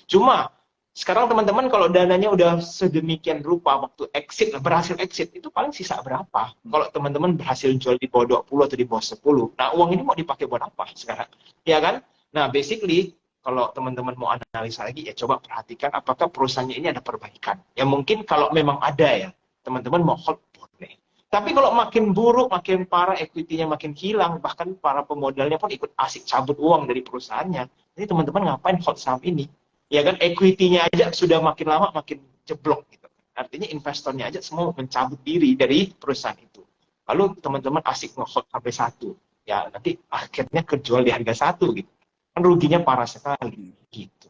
Cuma sekarang teman-teman kalau dananya udah sedemikian rupa waktu exit, berhasil exit, itu paling sisa berapa? Kalau teman-teman berhasil jual di bawah 20 atau di bawah 10, nah uang ini mau dipakai buat apa sekarang? Ya kan? Nah basically, kalau teman-teman mau analisa lagi, ya coba perhatikan apakah perusahaannya ini ada perbaikan. Ya mungkin kalau memang ada ya, teman-teman mau hold boleh. Tapi kalau makin buruk, makin parah, equity-nya makin hilang, bahkan para pemodalnya pun ikut asik cabut uang dari perusahaannya. Jadi teman-teman ngapain hold saham ini? Ya kan, equity-nya aja sudah makin lama makin jeblok gitu. Artinya investornya aja semua mencabut diri dari perusahaan itu. Lalu teman-teman asik nge-hold sampai 1. Ya nanti akhirnya kejual di harga 1 gitu. Kan ruginya parah sekali gitu.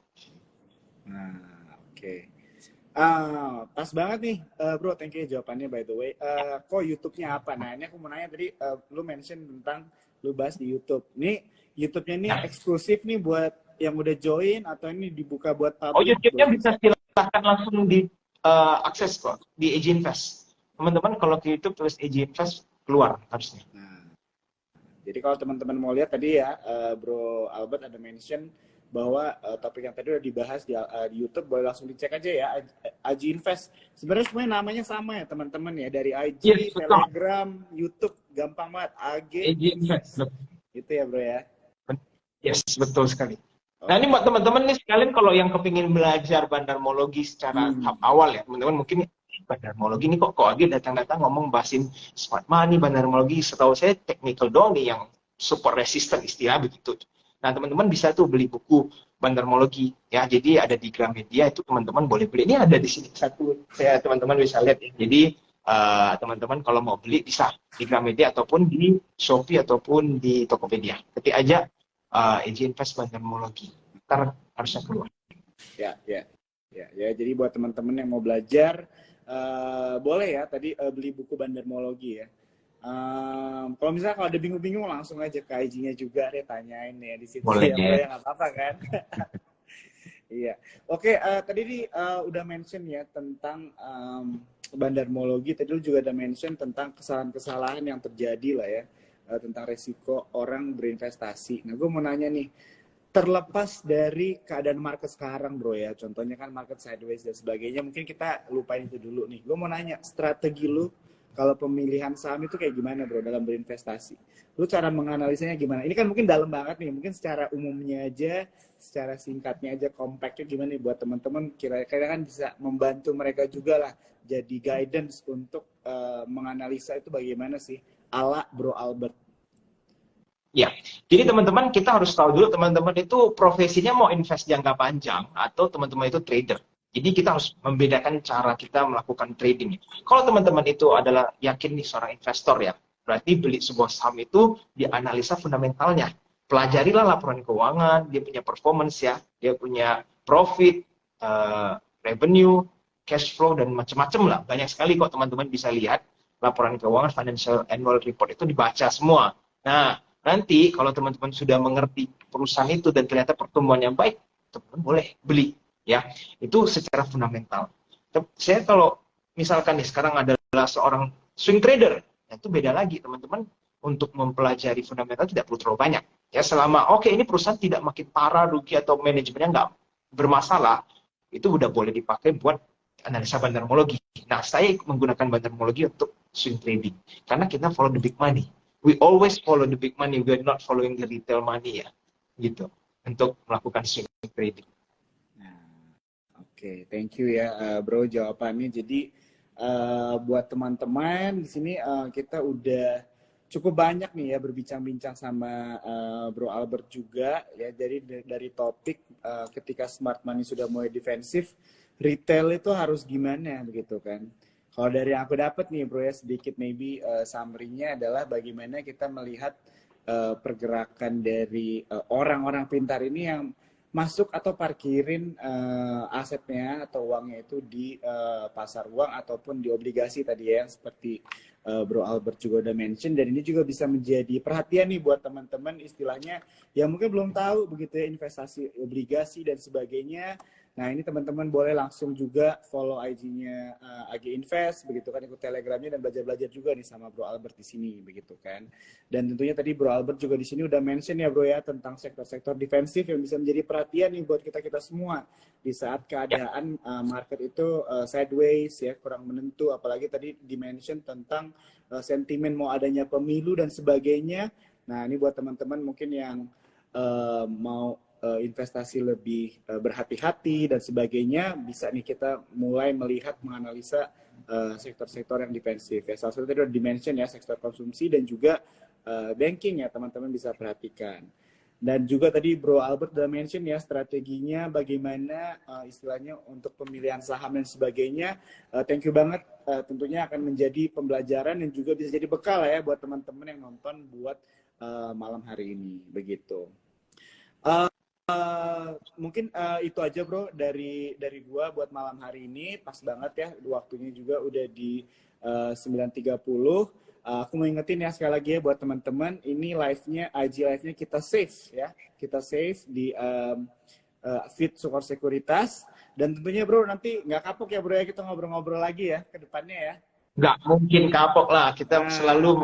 Nah, oke. Pas banget nih, bro. Thank you jawabannya by the way. Kok YouTube-nya apa? Nah, ini aku mau nanya tadi, lu mention tentang lu bahas di YouTube. Nih, YouTube-nya ini eksklusif nih buat yang udah join atau ini dibuka buat publik? Oh, YouTube-nya bisa silahkan langsung di akses kok di AJ Invest. Teman-teman kalau ke YouTube tulis AJ Invest keluar harusnya. Nah, jadi kalau teman-teman mau lihat tadi ya, Bro Albert ada mention bahwa topik yang tadi udah dibahas di YouTube, boleh langsung dicek aja ya, AJ Invest. Sebenarnya semuanya namanya sama ya teman-teman ya, dari IG, yes, Telegram, YouTube, gampang banget, AJ Invest. Gitu ya bro ya? Yes, betul sekali. Nah ini buat teman-teman nih sekalian kalau yang kepingin belajar bandarmologi secara tahap awal ya, teman-teman mungkin bandarmologi ini kok AG datang-datang ngomong bahasin smart money, bandarmologi, setahu saya technical doang nih yang support resistant istilah begitu. Nah teman-teman bisa tuh beli buku bandarmologi ya, jadi ada di Gramedia itu teman-teman boleh beli. Ini ada di sini satu, saya teman-teman bisa lihat ya. Jadi teman-teman kalau mau beli bisa di Gramedia ataupun di Shopee ataupun di Tokopedia. Ketik aja AJ Invest bandarmologi, ntar harusnya keluar. Ya. Ya, jadi buat teman-teman yang mau belajar, boleh ya tadi beli buku bandarmologi ya. Kalau misalnya kalau ada bingung-bingung langsung aja ke IG-nya juga deh, tanyain ya di situ Boleh ya, ya. bro, ya nggak apa-apa kan? Iya. Oke, tadi udah mention ya tentang bandarmologi. Tadi lu juga udah mention tentang kesalahan-kesalahan yang terjadi lah ya, tentang resiko orang berinvestasi. Nah, gue mau nanya nih, terlepas dari keadaan market sekarang, bro ya, contohnya kan market sideways dan sebagainya, mungkin kita lupain itu dulu nih. Gue mau nanya, strategi lu kalau pemilihan saham itu kayak gimana, bro, dalam berinvestasi? Lu cara menganalisanya gimana? Ini kan mungkin dalam banget nih, mungkin secara umumnya aja, secara singkatnya aja, compactnya gimana nih buat teman-teman, kira-kira kan bisa membantu mereka juga lah, jadi guidance untuk menganalisa itu bagaimana sih, ala Bro Albert. Ya, jadi teman-teman kita harus tahu dulu teman-teman itu profesinya mau invest jangka panjang atau teman-teman itu trader. Jadi kita harus membedakan cara kita melakukan trading. Kalau teman-teman itu adalah yakin nih seorang investor ya, berarti beli sebuah saham itu dianalisa fundamentalnya. Pelajarilah laporan keuangan, dia punya performance ya, dia punya profit, revenue, cash flow, dan macam-macam lah. Banyak sekali kok teman-teman bisa lihat laporan keuangan, financial annual report itu dibaca semua. Nah, nanti kalau teman-teman sudah mengerti perusahaan itu dan ternyata pertumbuhannya baik, teman-teman boleh beli. Ya, itu secara fundamental. Saya kalau misalkan nih sekarang adalah seorang swing trader, itu beda lagi teman-teman. Untuk mempelajari fundamental tidak perlu terlalu banyak. Ya, selama oke ini perusahaan tidak makin parah rugi atau manajemennya nggak bermasalah, itu udah boleh dipakai buat analisa bandarmologi. Nah, saya menggunakan bandarmologi untuk swing trading karena kita follow the big money. We always follow the big money. We are not following the retail money ya, gitu. Untuk melakukan swing trading. Oke, thank you ya, bro, jawabannya. Jadi buat teman-teman di sini kita udah cukup banyak nih ya berbincang-bincang sama Bro Albert juga ya. Jadi dari topik ketika smart money sudah mulai defensif, retail itu harus gimana begitu kan? Kalau dari yang aku dapat nih, bro ya, sedikit maybe summary-nya adalah bagaimana kita melihat pergerakan dari orang-orang pintar ini yang masuk atau parkirin asetnya atau uangnya itu di pasar uang ataupun di obligasi tadi ya, yang seperti Bro Albert juga udah mention. Dan ini juga bisa menjadi perhatian nih buat teman-teman istilahnya yang mungkin belum tahu begitu ya, investasi obligasi dan sebagainya. Nah, ini teman-teman boleh langsung juga follow IG-nya AG Invest, begitu kan, ikut Telegramnya dan belajar-belajar juga nih sama Bro Albert di sini, begitu kan. Dan tentunya tadi Bro Albert juga di sini udah mention ya, Bro ya, tentang sektor-sektor defensif yang bisa menjadi perhatian nih buat kita-kita semua di saat keadaan market itu sideways ya, kurang menentu, apalagi tadi di-mention tentang sentimen mau adanya pemilu dan sebagainya. Nah, ini buat teman-teman mungkin yang mau investasi lebih berhati-hati dan sebagainya, bisa nih kita mulai melihat menganalisa sektor-sektor yang defensif ya. Salah satu tadi udah dimention ya, sektor konsumsi dan juga banking ya, teman-teman bisa perhatikan. Dan juga tadi Bro Albert udah mention ya strateginya bagaimana istilahnya untuk pemilihan saham dan sebagainya. Thank you banget, tentunya akan menjadi pembelajaran dan juga bisa jadi bekal ya buat teman-teman yang nonton buat malam hari ini, begitu. Mungkin itu aja, bro, dari gua buat malam hari ini. Pas banget ya, waktunya juga udah di 9.30. Aku mau ingetin ya sekali lagi ya buat teman-teman, ini live-nya, IG live-nya kita save ya, kita save di feed Sukor Sekuritas. Dan tentunya, bro, nanti nggak kapok ya, bro ya, kita ngobrol-ngobrol lagi ya ke depannya ya. Nggak mungkin kapok lah, kita selalu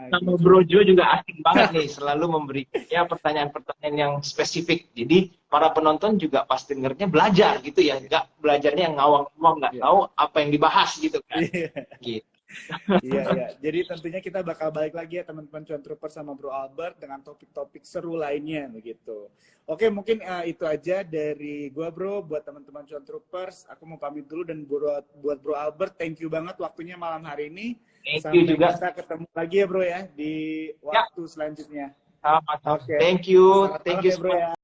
sama gitu. Bro Jo juga asik banget nih, selalu memberi ya pertanyaan-pertanyaan yang spesifik. Jadi para penonton juga pasti dengernya belajar gitu ya, nggak belajarnya yang ngawang-ngawang, nggak tahu apa yang dibahas gitu kan. Gitu. Iya. Jadi tentunya kita bakal balik lagi ya teman-teman Cuan Troopers sama Bro Albert dengan topik-topik seru lainnya begitu. Oke, mungkin itu aja dari gua, bro. Buat teman-teman Cuan Troopers, aku mau pamit dulu, dan buat Bro Albert, thank you banget waktunya malam hari ini. Thank you juga. Kita ketemu lagi ya, bro ya, di waktu selanjutnya. Oke. Thank you. Thank you, bro ya.